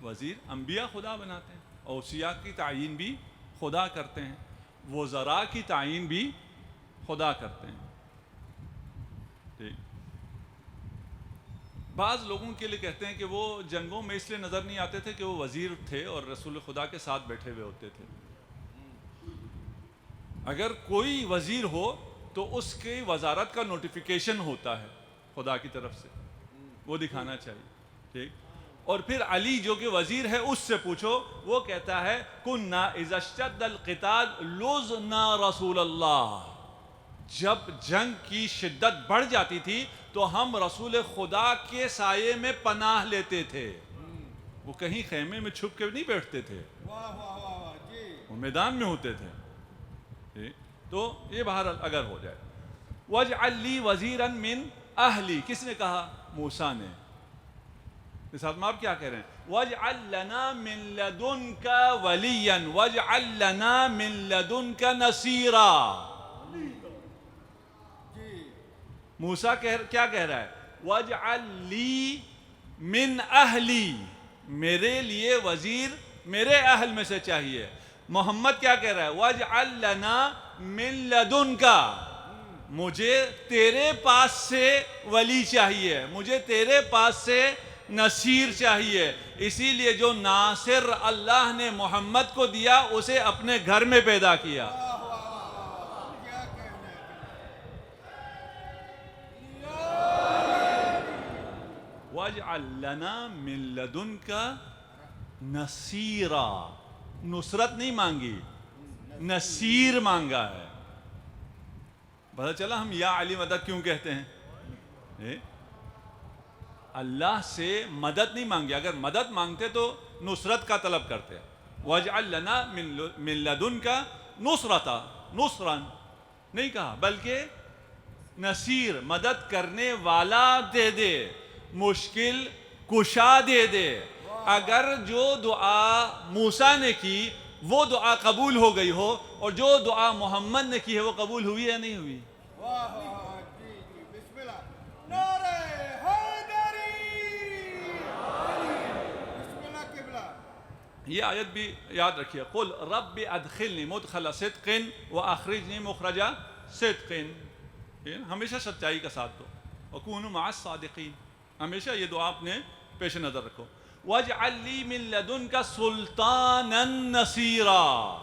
وزیر انبیاء خدا بناتے ہیں، اوصیاء کی تعیین بھی خدا کرتے ہیں، وزراء کی تعیین بھی خدا کرتے ہیں، ٹھیک۔ بعض لوگوں کے لیے کہتے ہیں کہ وہ جنگوں میں اس لیے نظر نہیں آتے تھے کہ وہ وزیر تھے اور رسول خدا کے ساتھ بیٹھے ہوئے ہوتے تھے۔ اگر کوئی وزیر ہو تو اس کی وزارت کا نوٹیفیکیشن ہوتا ہے خدا کی طرف سے، وہ دکھانا چاہیے، ٹھیک۔ اور پھر علی جو کہ وزیر ہے اس سے پوچھو، وہ کہتا ہے کنا اذا اشتد القتال لزنا رسول اللہ، جب جنگ کی شدت بڑھ جاتی تھی تو ہم رسول خدا کے سائے میں پناہ لیتے تھے، وہ کہیں خیمے میں چھپ کے نہیں بیٹھتے تھے، واہ واہ واہ واہ جی۔ وہ میدان میں ہوتے تھے، تو یہ بہرحال اگر ہو جائے۔ وَاجْعَلْ لِي وَزِيرًا مِّنْ أَهْلِي، کس نے کہا؟ موسیٰ نے۔ اس حد میں آپ کیا کہہ رہے ہیں؟ وَاجْعَلْ لَنَا مِن لَدُنْكَ وَلِيًّا وَاجْعَلْ لَنَا مِن لَدُنْكَ نَصِيرًا۔ جی موسیٰ کیا کہہ رہا ہے؟ وَاجْعَلْ لِي مِنْ أَهْلِي، میرے لیے وزیر میرے اہل میں سے چاہیے۔ محمد کیا کہہ رہا ہے؟ وَاجْعَلْ لَنَا مِن لَدُنْكَ، مجھے تیرے پاس سے ولی چاہیے، مجھے تیرے پاس سے نصیر چاہیے۔ اسی لیے جو ناصر اللہ نے محمد کو دیا اسے اپنے گھر میں پیدا کیا۔ واہ واہ واہ واہ، کیا کہنا ہے۔ وَاجْعَلْ لَنَا مِن لَدُنْكَ نَصِيرًا، نصرت نہیں مانگی، نصیر مانگا ہے۔ پتہ چلا ہم یا علی مدد کیوں کہتے ہیں؟ اللہ سے مدد نہیں مانگی، اگر مدد مانگتے تو نصرت کا طلب کرتے۔ وَاجْعَلْ لَنَا مِن لَدُنْكَ نُصْرَةً، نصراً نہیں کہا بلکہ نصیر، مدد کرنے والا دے دے، مشکل کشا دے دے۔ اگر جو دعا موسیٰ نے کی وہ دعا قبول ہو گئی ہو اور جو دعا محمد نے کی ہے وہ قبول ہوئی یا نہیں ہوئی؟ واہ واہ واہ جی جی، بسم اللہ، نعرہ حیدری، بسم اللہ قبلہ۔ یہ آیت بھی یاد رکھیے، قُلْ رَبِّ أَدْخِلْنِي مُدْخَلَ صِدْقٍ وَأَخْرِجْنِي مُخْرَجَ صِدْقٍ، ہمیشہ سچائی کا ساتھ دو، وَكُونُوا مَعَ الصَّادِقِينَ، ہمیشہ یہ دعا اپنے پیش نظر رکھو۔ وَاجْعَلْ لِي مِن لَدُنْكَ سُلْطَانًا نَصِيرًا،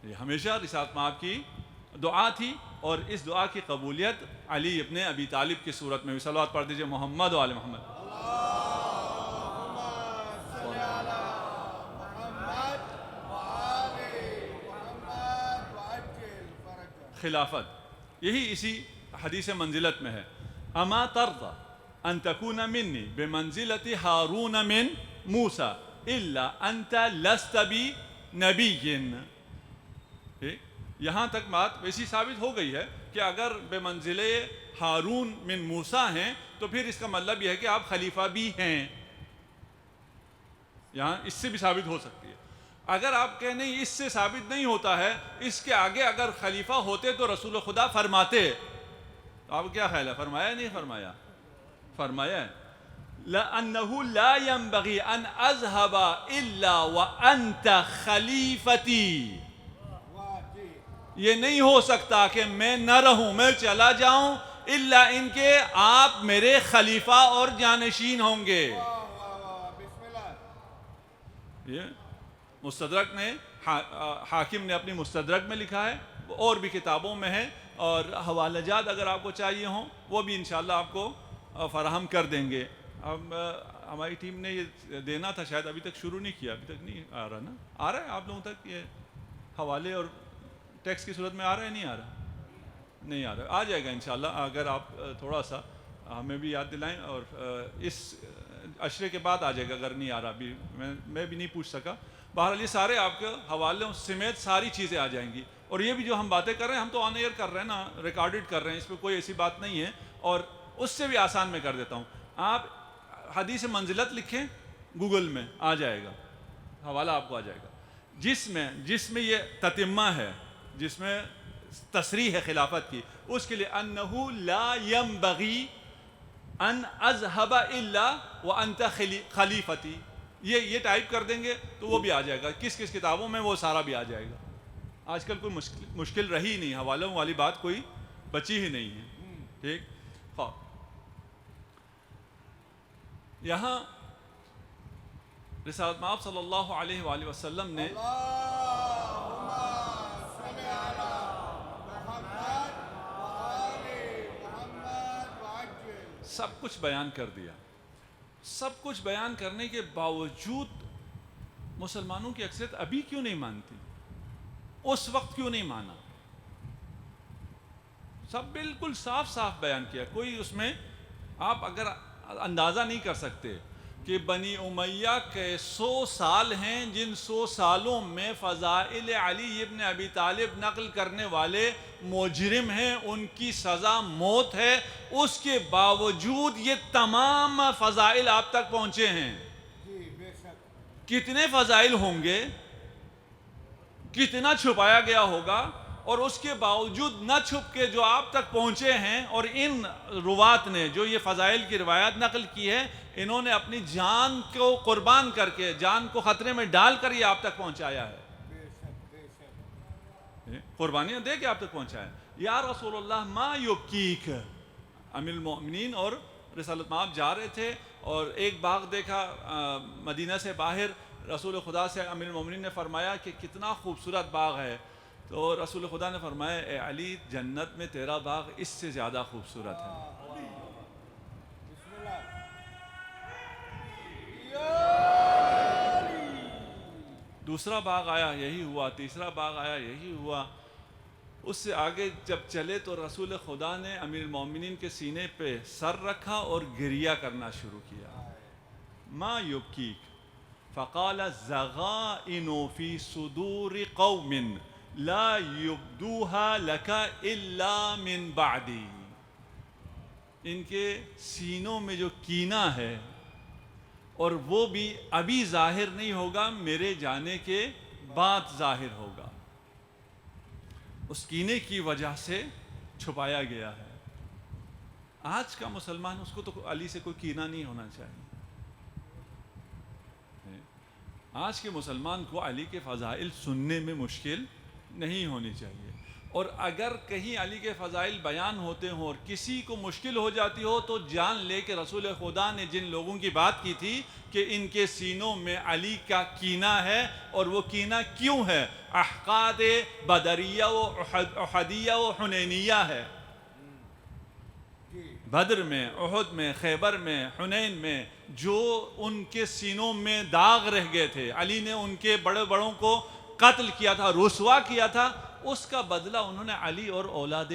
یہ ہمیشہ رسالت مآب کی دعا تھی، اور اس دعا کی قبولیت علی ابن ابی طالب کی صورت میں بھی۔ صلوات پڑھ دیجئے محمد و آل محمد۔ اللہم صل علی محمد وآل محمد وعجل فرجهم۔ خلافت یہی اسی حدیث منزلت میں ہے، اما ترضى ان تكون مني بمنزلة هارون من موسى الا انت لست بنبي۔ یہاں تک بات ویسی ثابت ہو گئی ہے کہ اگر بے منزلے ہارون من موسیٰ ہیں تو پھر اس کا مطلب یہ ہے کہ آپ خلیفہ بھی ہیں، یہاں اس سے بھی ثابت ہو سکتی ہے۔ اگر آپ کہیں نہیں اس سے ثابت نہیں ہوتا ہے، اس کے آگے اگر خلیفہ ہوتے تو رسول خدا فرماتے، تو آپ کیا خیال ہے؟ فرمایا نہیں فرمایا؟ فرمایا ہے لَأَنَّهُ لَا يَنبَغِي أَنْ أَذْهَبَ إِلَّا وَأَنْتَ خَلِيفَتِي، واہ جی، یہ نہیں ہو سکتا کہ میں نہ رہوں، میں چلا جاؤں الا ان کے آپ میرے خلیفہ اور جانشین ہوں گے۔ واہ واہ واہ، بسم اللہ۔ یہ مستدرک نے حاکم نے اپنی مستدرک میں لکھا ہے، اور بھی کتابوں میں ہے، اور حوالہ جات اگر آپ کو چاہیے ہوں وہ بھی انشاءاللہ آپ کو فراہم کر دیں گے۔ اب ہماری ٹیم نے یہ دینا تھا، شاید ابھی تک شروع نہیں کیا، ابھی تک نہیں آ رہا نا؟ آ رہا ہے آپ لوگوں تک یہ حوالے اور ٹیکسٹ کی صورت میں آ رہا ہے نہیں آ رہا؟ نہیں آ رہا، آ جائے گا انشاءاللہ اگر آپ تھوڑا سا ہمیں بھی یاد دلائیں، اور اس عشرے کے بعد آ جائے گا اگر نہیں آ رہا، ابھی میں بھی نہیں پوچھ سکا۔ بہرحال یہ سارے آپ کے حوالے سمیت ساری چیزیں آ جائیں گی، اور یہ بھی جو ہم باتیں کر رہے ہیں ہم تو آن ایئر کر رہے ہیں نا، ریکارڈڈ کر رہے ہیں، اس پہ کوئی ایسی بات نہیں ہے۔ اور اس سے بھی آسان میں کر دیتا ہوں، آپ حدیث منزلت لکھیں گوگل میں، آ جائے گا حوالہ، آپ کو آ جائے گا، جس میں یہ تتمہ ہے، جس میں تصریح ہے خلافت کی، اس کے لیے انہو لا ينبغی ان اذهب الا وانت خلیفتی، یہ ٹائپ کر دیں گے تو وہ بھی آ جائے گا، کس کتابوں میں وہ سارا بھی آ جائے گا۔ آج کل کوئی مشکل رہی نہیں، حوالوں والی بات کوئی بچی ہی نہیں ہے، ٹھیک۔ یہاں رسالت مآب صلی اللہ علیہ وآلہ وسلم نے اللهم صل على محمد وآل محمد وعجل۔ سب کچھ بیان کر دیا۔ سب کچھ بیان کرنے کے باوجود مسلمانوں کی اکثریت ابھی کیوں نہیں مانتی؟ اس وقت کیوں نہیں مانا؟ سب بالکل صاف صاف بیان کیا، کوئی اس میں آپ اگر اندازہ نہیں کر سکتے کہ بنی امیہ کے 100 سال ہیں، جن 100 سالوں میں فضائل علی ابن ابی طالب نقل کرنے والے مجرم ہیں، ان کی سزا موت ہے، اس کے باوجود یہ تمام فضائل آپ تک پہنچے ہیں۔ جی بے شک۔ کتنے فضائل ہوں گے، کتنا چھپایا گیا ہوگا، اور اس کے باوجود نہ چھپ کے جو آپ تک پہنچے ہیں، اور ان روات نے جو یہ فضائل کی روایات نقل کی ہے، انہوں نے اپنی جان کو قربان کر کے، جان کو خطرے میں ڈال کر یہ آپ تک پہنچایا ہے، بے شک بے شک۔ قربانیاں دے کے آپ تک پہنچایا ہے۔ یا رسول اللہ ما یبکیک، امیر المؤمنین اور رسالت مآب جا رہے تھے اور ایک باغ دیکھا مدینہ سے باہر، رسول خدا سے امیر المؤمنین نے فرمایا کہ کتنا خوبصورت باغ ہے، تو رسول خدا نے فرمایا اے علی، جنت میں تیرا باغ اس سے زیادہ خوبصورت ہے۔ بسم اللہ۔ یا علی۔ دوسرا باغ آیا، یہی ہوا، تیسرا باغ آیا، یہی ہوا۔ اس سے آگے جب چلے تو رسول خدا نے امیر المومنین کے سینے پہ سر رکھا اور گریہ کرنا شروع کیا۔ ما یبکیک فقال زغائن فی صدور قوم لا یبدوها لک الا من بعدی، ان کے سینوں میں جو کینہ ہے اور وہ بھی ابھی ظاہر نہیں ہوگا، میرے جانے کے بعد ظاہر ہوگا، اس کینے کی وجہ سے چھپایا گیا ہے۔ آج کا مسلمان، اس کو تو علی سے کوئی کینہ نہیں ہونا چاہیے۔ آج کے مسلمان کو علی کے فضائل سننے میں مشکل نہیں ہونی چاہیے، اور اگر کہیں علی کے فضائل بیان ہوتے ہوں اور کسی کو مشکل ہو جاتی ہو تو جان لے کہ رسول خدا نے جن لوگوں کی بات کی تھی کہ ان کے سینوں میں علی کا کینہ ہے، اور وہ کینہ کیوں ہے؟ احقاد بدریہ و احدیہ و حنینیہ ہے۔ بدر میں، احد میں، خیبر میں، حنین میں جو ان کے سینوں میں داغ رہ گئے تھے، علی نے ان کے بڑے بڑوں کو قتل کیا تھا، رسوا کیا تھا، اس کا بدلہ انہوں نے علی اور اولاد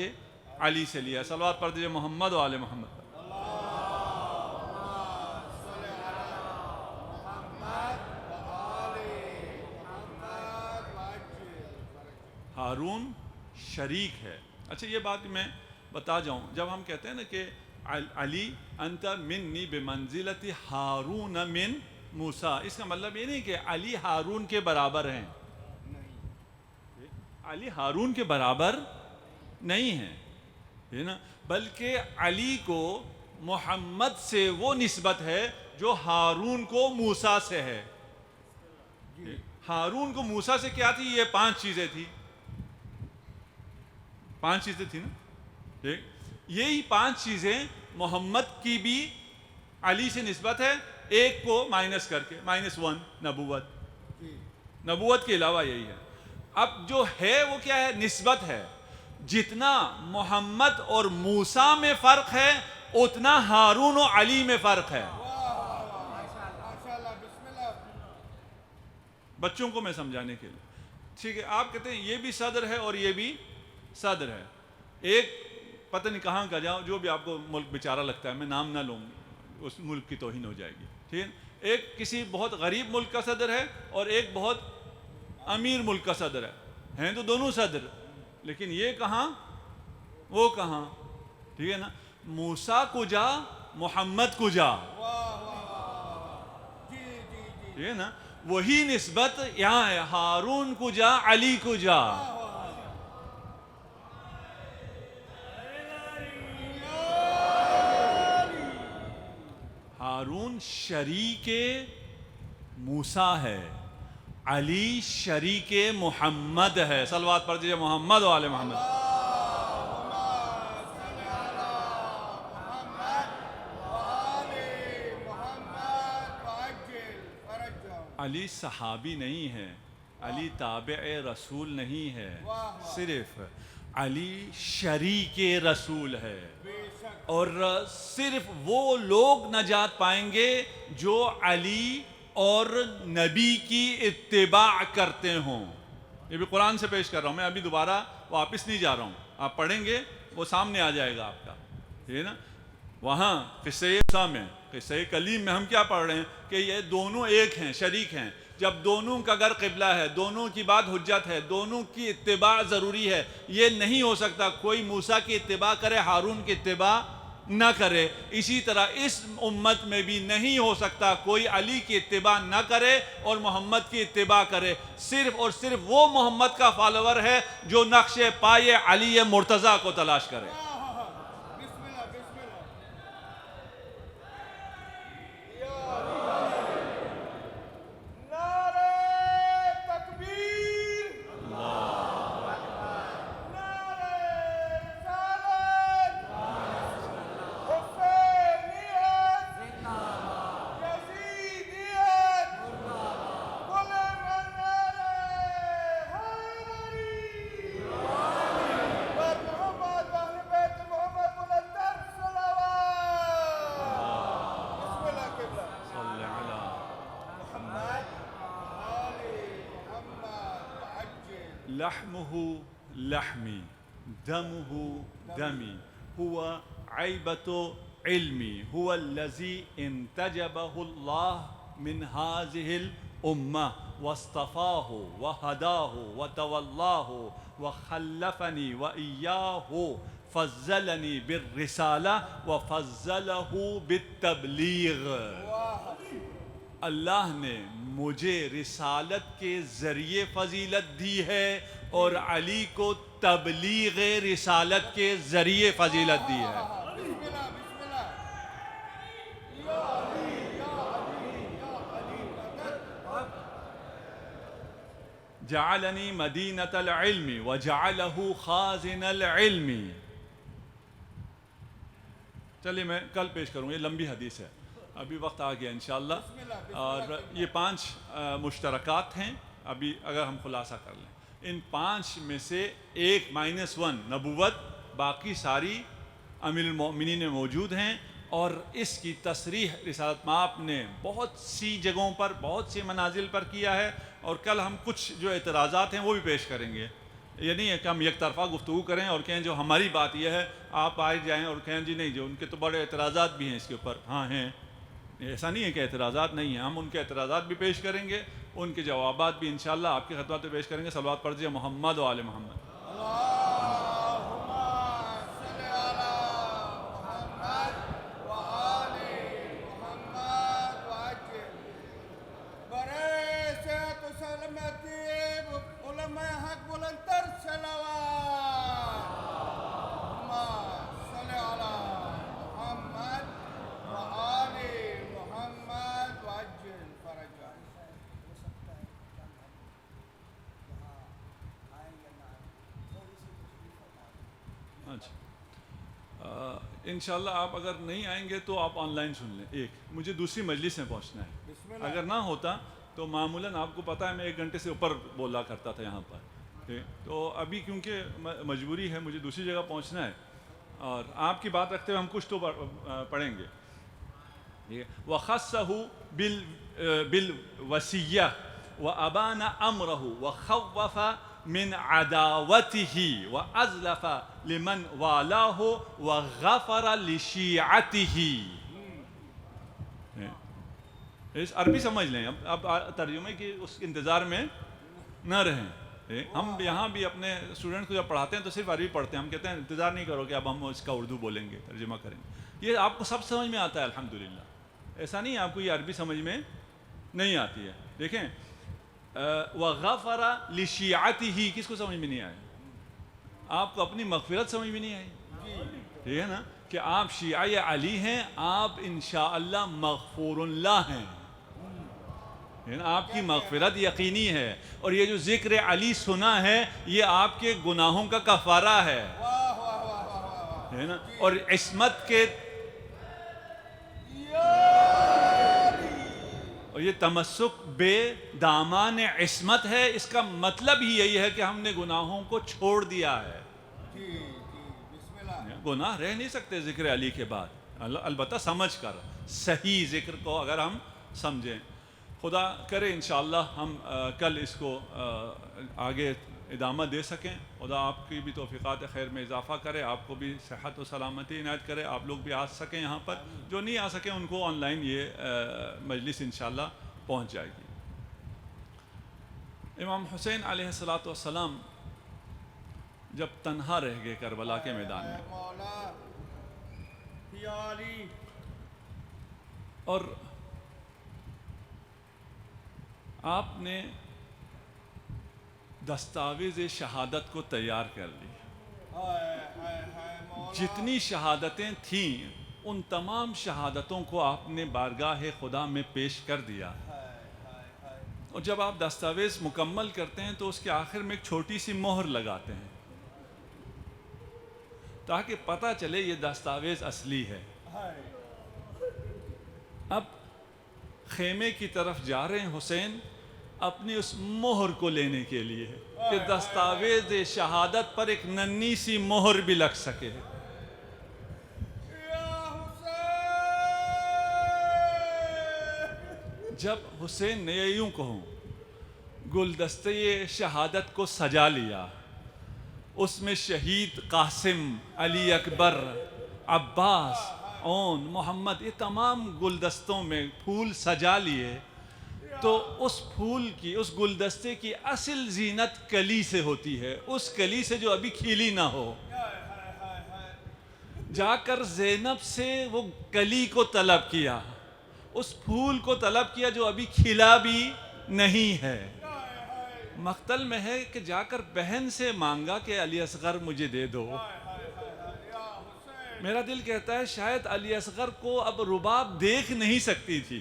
علی سے لیا۔ صلوات پڑھ دیجئے محمد و آل محمد۔ ہارون شریک ہے۔ اچھا یہ بات میں بتا جاؤں، جب ہم کہتے ہیں نا کہ علی انت منی بمنزلت ہارون من موسیٰ، اس کا مطلب یہ نہیں کہ علی ہارون کے برابر ہیں، علی ہارون کے برابر نہیں ہے نا، بلکہ علی کو محمد سے وہ نسبت ہے جو ہارون کو موسیٰ سے ہے۔ ہارون کو موسیٰ سے کیا تھی؟ یہ 5 چیزیں تھی، 5 چیزیں تھی نا، یہی 5 چیزیں محمد کی بھی علی سے نسبت ہے، ایک کو مائنس کر کے -1 نبوت، نبوت کے علاوہ یہی ہے۔ اب جو ہے وہ کیا ہے؟ نسبت ہے۔ جتنا محمد اور موسیٰ میں فرق ہے اتنا ہارون و علی میں فرق ہے۔ ماشاءاللہ بسم اللہ۔ بچوں کو میں سمجھانے کے لیے، ٹھیک ہے، آپ کہتے ہیں یہ بھی صدر ہے اور یہ بھی صدر ہے، ایک پتہ نہیں کہاں کا جاؤ، جو بھی آپ کو ملک بیچارہ لگتا ہے، میں نام نہ لوں، اس ملک کی توہین ہو جائے گی، ٹھیک ہے، ایک کسی بہت غریب ملک کا صدر ہے اور ایک بہت امیر ملک کا صدر ہے، ہیں تو دونوں صدر، لیکن یہ کہاں وہ کہاں، ٹھیک ہے نا، موسیٰ کو جا محمد کو جا، ٹھیک ہے نا، وہی نسبت یہاں ہے، ہارون کو جا علی کو جا، ہارون شریک موسیٰ ہے، علی شریک محمد ہے، صلوات پڑھ دیجئے محمد و آل محمد۔ علی صحابی نہیں ہے، علی تابع رسول نہیں ہے، صرف علی شریک رسول ہے، اور صرف وہ لوگ نجات پائیں گے جو علی اور نبی کی اتباع کرتے ہوں۔ یہ بھی قرآن سے پیش کر رہا ہوں، میں ابھی دوبارہ واپس نہیں جا رہا ہوں، آپ پڑھیں گے وہ سامنے آ جائے گا آپ کا، ٹھیک ہے نا، وہاں قصہ موسیٰ میں، قصہ کلیم میں ہم کیا پڑھ رہے ہیں کہ یہ دونوں ایک ہیں، شریک ہیں، جب دونوں کا گھر قبلہ ہے، دونوں کی بات حجت ہے، دونوں کی اتباع ضروری ہے، یہ نہیں ہو سکتا کوئی موسیٰ کی اتباع کرے ہارون کی اتباع نہ کرے، اسی طرح اس امت میں بھی نہیں ہو سکتا کوئی علی کی اتباع نہ کرے اور محمد کی اتباع کرے، صرف اور صرف وہ محمد کا فالوور ہے جو نقش پائے علی مرتضیٰ کو تلاش کرے۔ لحمه لحمی دمه دمی هو عیبة علمی هو الذي انتجبه الله من هذه الأمة واصطفاه وهداه وتولاه وخلفني وإياه فضلني بالرسالة وفضله بالتبلیغ۔ اللہ نے مجھے رسالت کے ذریعے فضیلت دی ہے اور علی کو تبلیغ رسالت کے ذریعے فضیلت دی ہے۔ جعلنی مدینۃ العلم وجعلہ خازن العلم۔ چلیے میں کل پیش کروں، یہ لمبی حدیث ہے، ابھی وقت آ گیا انشاءاللہ، اور یہ 5 مشترکات ہیں، ابھی اگر ہم خلاصہ کر لیں، ان 5 میں سے ایک -1 نبوت، باقی ساری امیر المؤمنین میں موجود ہیں، اور اس کی تصریح رسالت مآب نے بہت سی جگہوں پر، بہت سی منازل پر کیا ہے، اور کل ہم کچھ جو اعتراضات ہیں وہ بھی پیش کریں گے۔ یہ نہیں ہے کہ ہم یک طرفہ گفتگو کریں اور کہیں جو ہماری بات یہ ہے آپ آئے جائیں اور کہیں جی نہیں، جو ان کے تو بڑے اعتراضات بھی ہیں اس کے اوپر، ہاں ہیں، ایسا نہیں ہے کہ اعتراضات نہیں ہیں، ہم ان کے اعتراضات بھی پیش کریں گے، ان کے جوابات بھی انشاءاللہ آپ کی خدمت میں پیش کریں گے۔ صلوات پڑھ دیجئے محمد و آل محمد۔ انشاءاللہ آپ اگر نہیں آئیں گے تو آپ آن لائن سن لیں، ایک مجھے دوسری مجلس میں پہنچنا ہے، اگر نہ ہوتا تو معمولاً آپ کو پتہ ہے میں 1 گھنٹے سے اوپر بولا کرتا تھا یہاں پر، تو ابھی کیونکہ مجبوری ہے مجھے دوسری جگہ پہنچنا ہے، اور آپ کی بات رکھتے ہوئے ہم کچھ تو پڑھیں گے۔ وَخَصَّهُ بِالْوَصِيَّةِ وأبان أمره وخوف من عداوته وأزلف لمن والاه وغفر لشيعته. اس عربی سمجھ لیں، اب ترجمے کی اس انتظار میں نہ رہیں. ہم یہاں بھی اپنے اسٹوڈنٹ کو جب پڑھاتے ہیں تو صرف عربی پڑھتے ہیں. ہم کہتے ہیں انتظار نہیں کرو کہ اب ہم اس کا اردو بولیں گے، ترجمہ کریں گے. یہ آپ کو سب سمجھ میں آتا ہے الحمدللہ. ایسا نہیں ہے آپ کو یہ عربی سمجھ میں نہیں آتی ہے. دیکھیں وغفر لشیعته کس کو سمجھ میں نہیں آیا؟ آپ کو اپنی مغفرت سمجھ میں نہیں آئی؟ ٹھیک ہے نا کہ آپ شیعہ علی ہیں، آپ انشاءاللہ مغفور اللہ ہیں. آپ کی مغفرت یقینی ہے. اور یہ جو ذکر علی سنا ہے یہ آپ کے گناہوں کا کفارہ ہے. ہے نا. اور عصمت کے اور یہ تمسک بے دامان عصمت ہے. اس کا مطلب ہی یہی ہے کہ ہم نے گناہوں کو چھوڑ دیا ہے. گناہ رہ نہیں سکتے ذکر علی کے بعد، البتہ سمجھ کر صحیح ذکر کو اگر ہم سمجھیں. خدا کرے انشاءاللہ ہم کل اس کو آگے ادامہ دے سکیں. خدا آپ کی بھی توفیقات خیر میں اضافہ کرے، آپ کو بھی صحت و سلامتی عنایت کرے، آپ لوگ بھی آ سکیں یہاں پر. جو نہیں آ سکیں ان کو آن لائن یہ مجلس انشاءاللہ پہنچ جائے گی. امام حسین علیہ السلام جب تنہا رہ گئے کربلا کے میدان میں اور آپ نے دستاویز شہادت کو تیار کر لی. جتنی شہادتیں تھیں ان تمام شہادتوں کو آپ نے بارگاہ خدا میں پیش کر دیا. اور جب آپ دستاویز مکمل کرتے ہیں تو اس کے آخر میں ایک چھوٹی سی مہر لگاتے ہیں تاکہ پتہ چلے یہ دستاویز اصلی ہے. اب خیمے کی طرف جا رہے ہیں حسین اپنی اس مہر کو لینے کے لیے کہ دستاویز شہادت پر ایک ننھی سی مہر بھی لگ سکے. جب حسین نے یوں کہوں گلدستے شہادت کو سجا لیا، اس میں شہید قاسم، علی اکبر، عباس، اون، محمد، یہ تمام گلدستوں میں پھول سجا لیے، تو اس پھول کی، اس گلدستے کی اصل زینت کلی سے ہوتی ہے، اس کلی سے جو ابھی کھلی نہ ہو. جا کر زینب سے وہ کلی کو طلب کیا، اس پھول کو طلب کیا جو ابھی کھلا بھی نہیں ہے. مقتل میں ہے کہ جا کر بہن سے مانگا کہ علی اصغر مجھے دے دو. میرا دل کہتا ہے شاید علی اصغر کو اب رباب دیکھ نہیں سکتی تھی.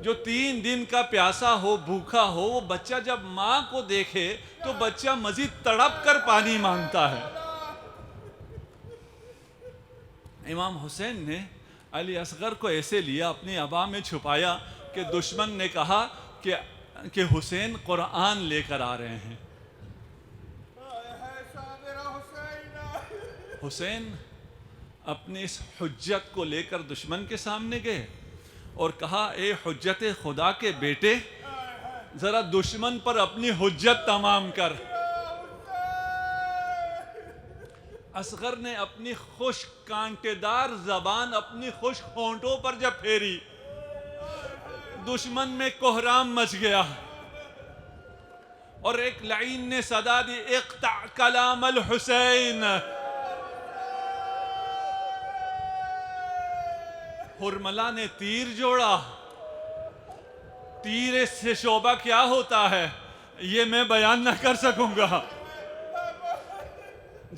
جو 3 دن کا پیاسا ہو، بھوکا ہو، وہ بچہ جب ماں کو دیکھے تو بچہ مزید تڑپ کر پانی مانگتا ہے. امام حسین نے علی اصغر کو ایسے لیا، اپنی ابا میں چھپایا کہ دشمن نے کہا کہ حسین قرآن لے کر آ رہے ہیں. حسین اپنی اس حجت کو لے کر دشمن کے سامنے گئے اور کہا اے حجت خدا کے بیٹے، ذرا دشمن پر اپنی حجت تمام کر. اصغر نے اپنی خشک کانٹے دار زبان اپنی خشک ہونٹوں پر جب پھیری، دشمن میں کوہرام مچ گیا اور ایک لعین نے صدا دی اقطع کلام الحسین. حرملہ نے تیر جوڑا. تیر سے شعبہ کیا ہوتا ہے یہ میں بیان نہ کر سکوں گا.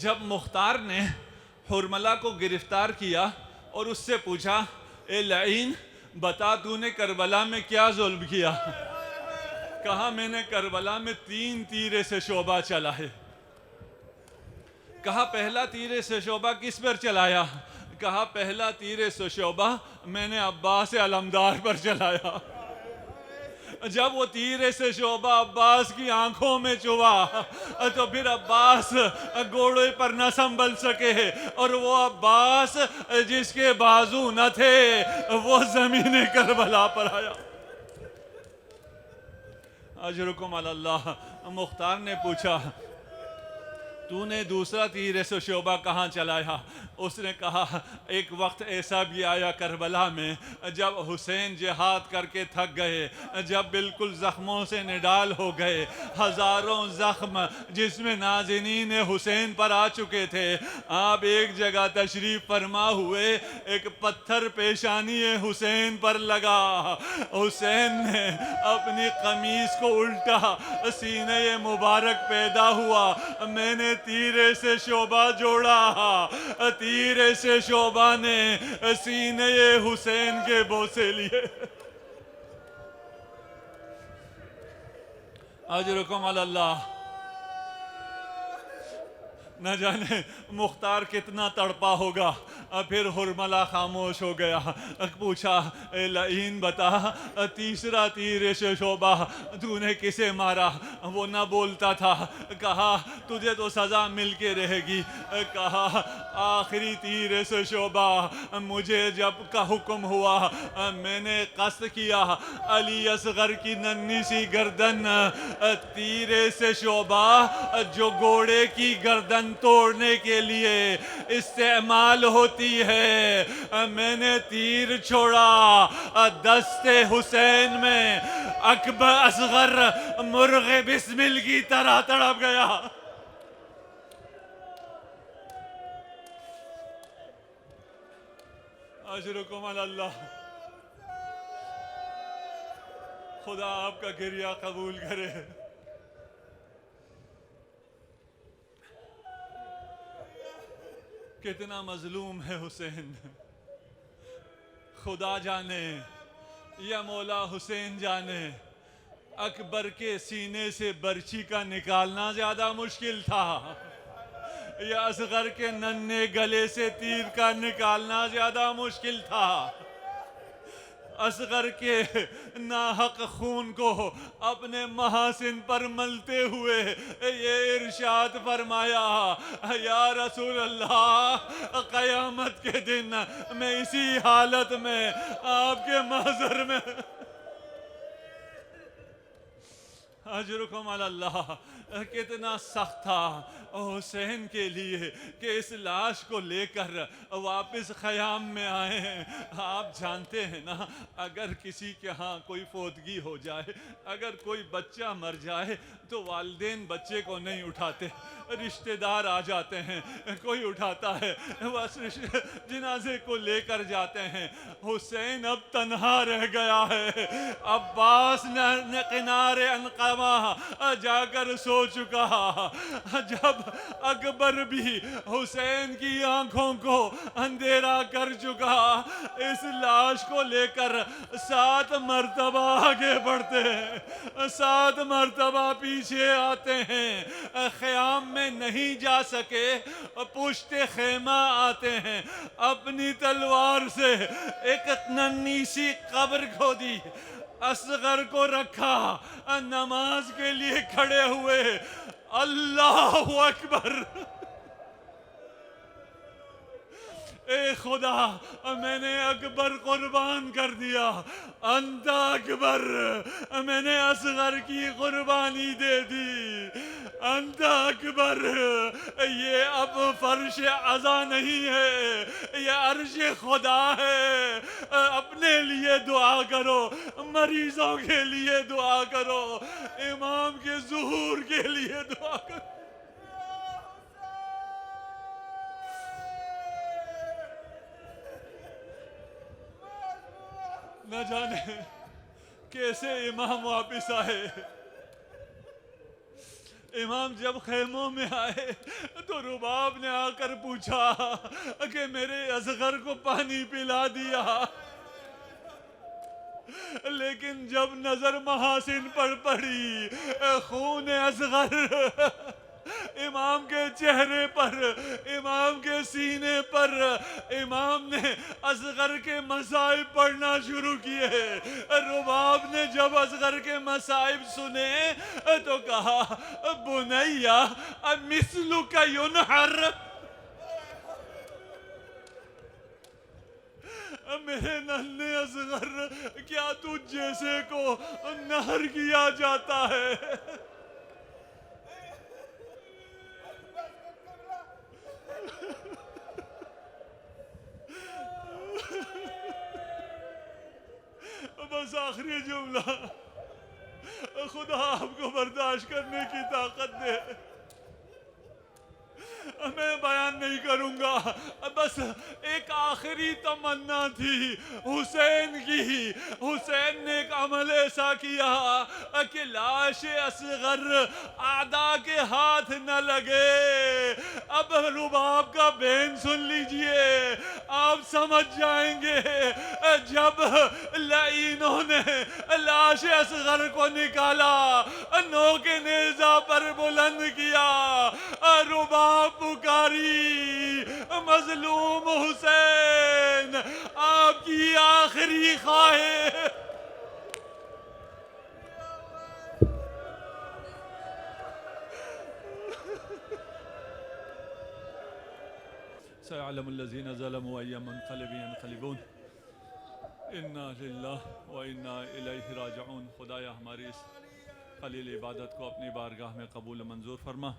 جب مختار نے حرملہ کو گرفتار کیا اور اس سے پوچھا اے لعین بتا تو نے کربلا میں کیا ظلم کیا؟ کہا میں نے کربلا میں 3 تیرے سے شعبہ چلائے. کہا پہلا تیرے سے شعبہ کس پر چلایا؟ کہا پہلا تیرے سے شعبہ میں نے عباس علمدار پر چلایا. جب وہ تیرے سے شعبہ عباس کی آنکھوں میں چبھا تو پھر عباس گھوڑے پر نہ سنبھل سکے اور وہ عباس جس کے بازو نہ تھے وہ زمین کربلا پر آیا. اجرکم علی اللہ. مختار نے پوچھا تو نے دوسرا تیر سے شعبہ کہاں چلایا؟ اس نے کہا ایک وقت ایسا بھی آیا کربلا میں جب حسین جہاد کر کے تھک گئے، جب بالکل زخموں سے نڈال ہو گئے، ہزاروں زخم جسم نازنین حسین پر آ چکے تھے، آپ ایک جگہ تشریف فرما ہوئے، ایک پتھر پیشانی حسین پر لگا، حسین نے اپنی قمیص کو الٹا، سینے مبارک پیدا ہوا، میں نے تیرے سے شعبہ جوڑا، تیرے سے شعبہ نے سینے حسین کے بوسے لیے. اجرکم علی اللہ. نہ جانے مختار کتنا تڑپا ہوگا. پھر ہرملا خاموش ہو گیا. پوچھا اے لعین بتا تیسرا تیر سے شعبہ تو نے کسے مارا؟ وہ نہ بولتا تھا. کہا تجھے تو سزا مل کے رہے گی. کہا آخری تیر سے شعبہ مجھے جب کا حکم ہوا میں نے قصد کیا علی اصغر کی ننھی سی گردن، تیرے سے شعبہ جو گھوڑے کی گردن توڑنے کے لیے استعمال ہوتی ہے، میں نے تیر چھوڑا، دست حسین میں اکبر اصغر مرغ بسمل کی طرح تڑپ گیا. اجرکم علی اللہ. خدا آپ کا گریہ قبول کرے. کتنا مظلوم ہے حسین، خدا جانے یا مولا حسین جانے. اکبر کے سینے سے برچی کا نکالنا زیادہ مشکل تھا یا اصغر کے ننھے گلے سے تیر کا نکالنا زیادہ مشکل تھا؟ اصغر کے ناحق خون کو اپنے محاسن پر ملتے ہوئے یہ ارشاد فرمایا یا رسول اللہ قیامت کے دن میں اسی حالت میں آپ کے محضر میں. اجرکم علی اللہ. کتنا سخت تھا حسین کے لیے کہ اس لاش کو لے کر واپس خیام میں آئے ہیں. آپ جانتے ہیں نا اگر کسی کے ہاں کوئی فوتگی ہو جائے، اگر کوئی بچہ مر جائے تو والدین بچے کو نہیں اٹھاتے، رشتہ دار آ جاتے ہیں، کوئی اٹھاتا ہے، بس جنازے کو لے کر جاتے ہیں. حسین اب تنہا رہ گیا ہے. عباس نے کنار عنقبہ جا کر سو چکا. جب اکبر بھی حسین کی آنکھوں کو اندھیرا کر چکا، اس لاش کو لے کر 7 مرتبہ آگے بڑھتے ہیں، 7 مرتبہ پیچھے آتے ہیں. خیام میں نہیں جا سکے، پشت خیمہ آتے ہیں، اپنی تلوار سے ایک ننھی سی قبر کھودی، اصغر کو رکھا، نماز کے لیے کھڑے ہوئے. اللہ اکبر. اے خدا میں نے اکبر قربان کر دیا، انت اکبر. میں نے اصغر کی قربانی دے دی، انت اکبر. یہ اب فرش عزا نہیں ہے، یہ عرش خدا ہے. اپنے لیے دعا کرو، مریضوں کے لیے دعا کرو، امام کے ظہور کے لیے دعا کرو. نہ جانے کیسے امام واپس آئے. امام جب خیموں میں آئے تو رباب نے آ کر پوچھا کہ میرے اصغر کو پانی پلا دیا، لیکن جب نظر محاسن پر پڑی خون اصغر امام کے چہرے پر، امام کے سینے پر، امام نے اصغر کے مصائب پڑھنا شروع کیے. رباب نے جب اصغر کے مصائب سنے تو کہا بنیا مثلک ینحر، میرے ننھے اصغر کیا تجھ جیسے کو نہر کیا جاتا ہے؟ بس آخری جملہ، خدا آپ کو برداشت کرنے کی طاقت دے. میں بیان نہیں کروں گا، بس ایک آخری تمنا تھی حسین کی. حسین نے ایک عمل ایسا کیا کہ لاش اصغر اعداء کے ہاتھ نہ لگے. اب رباب کا بین سن لیجئے، آپ سمجھ جائیں گے. جب لعینوں نے لاش اصغر کو نکالا، نوک نیزہ پر بلند کیا، رباب پکاری، مظلوم حسین آپ کی آخری خواہش. سيعلم الذين ظلموا أي منقلب ينقلبون. انا للہ و انا الیہ راجعون. خدایا ہماری اس خلیل عبادت کو اپنی بارگاہ میں قبول منظور فرما.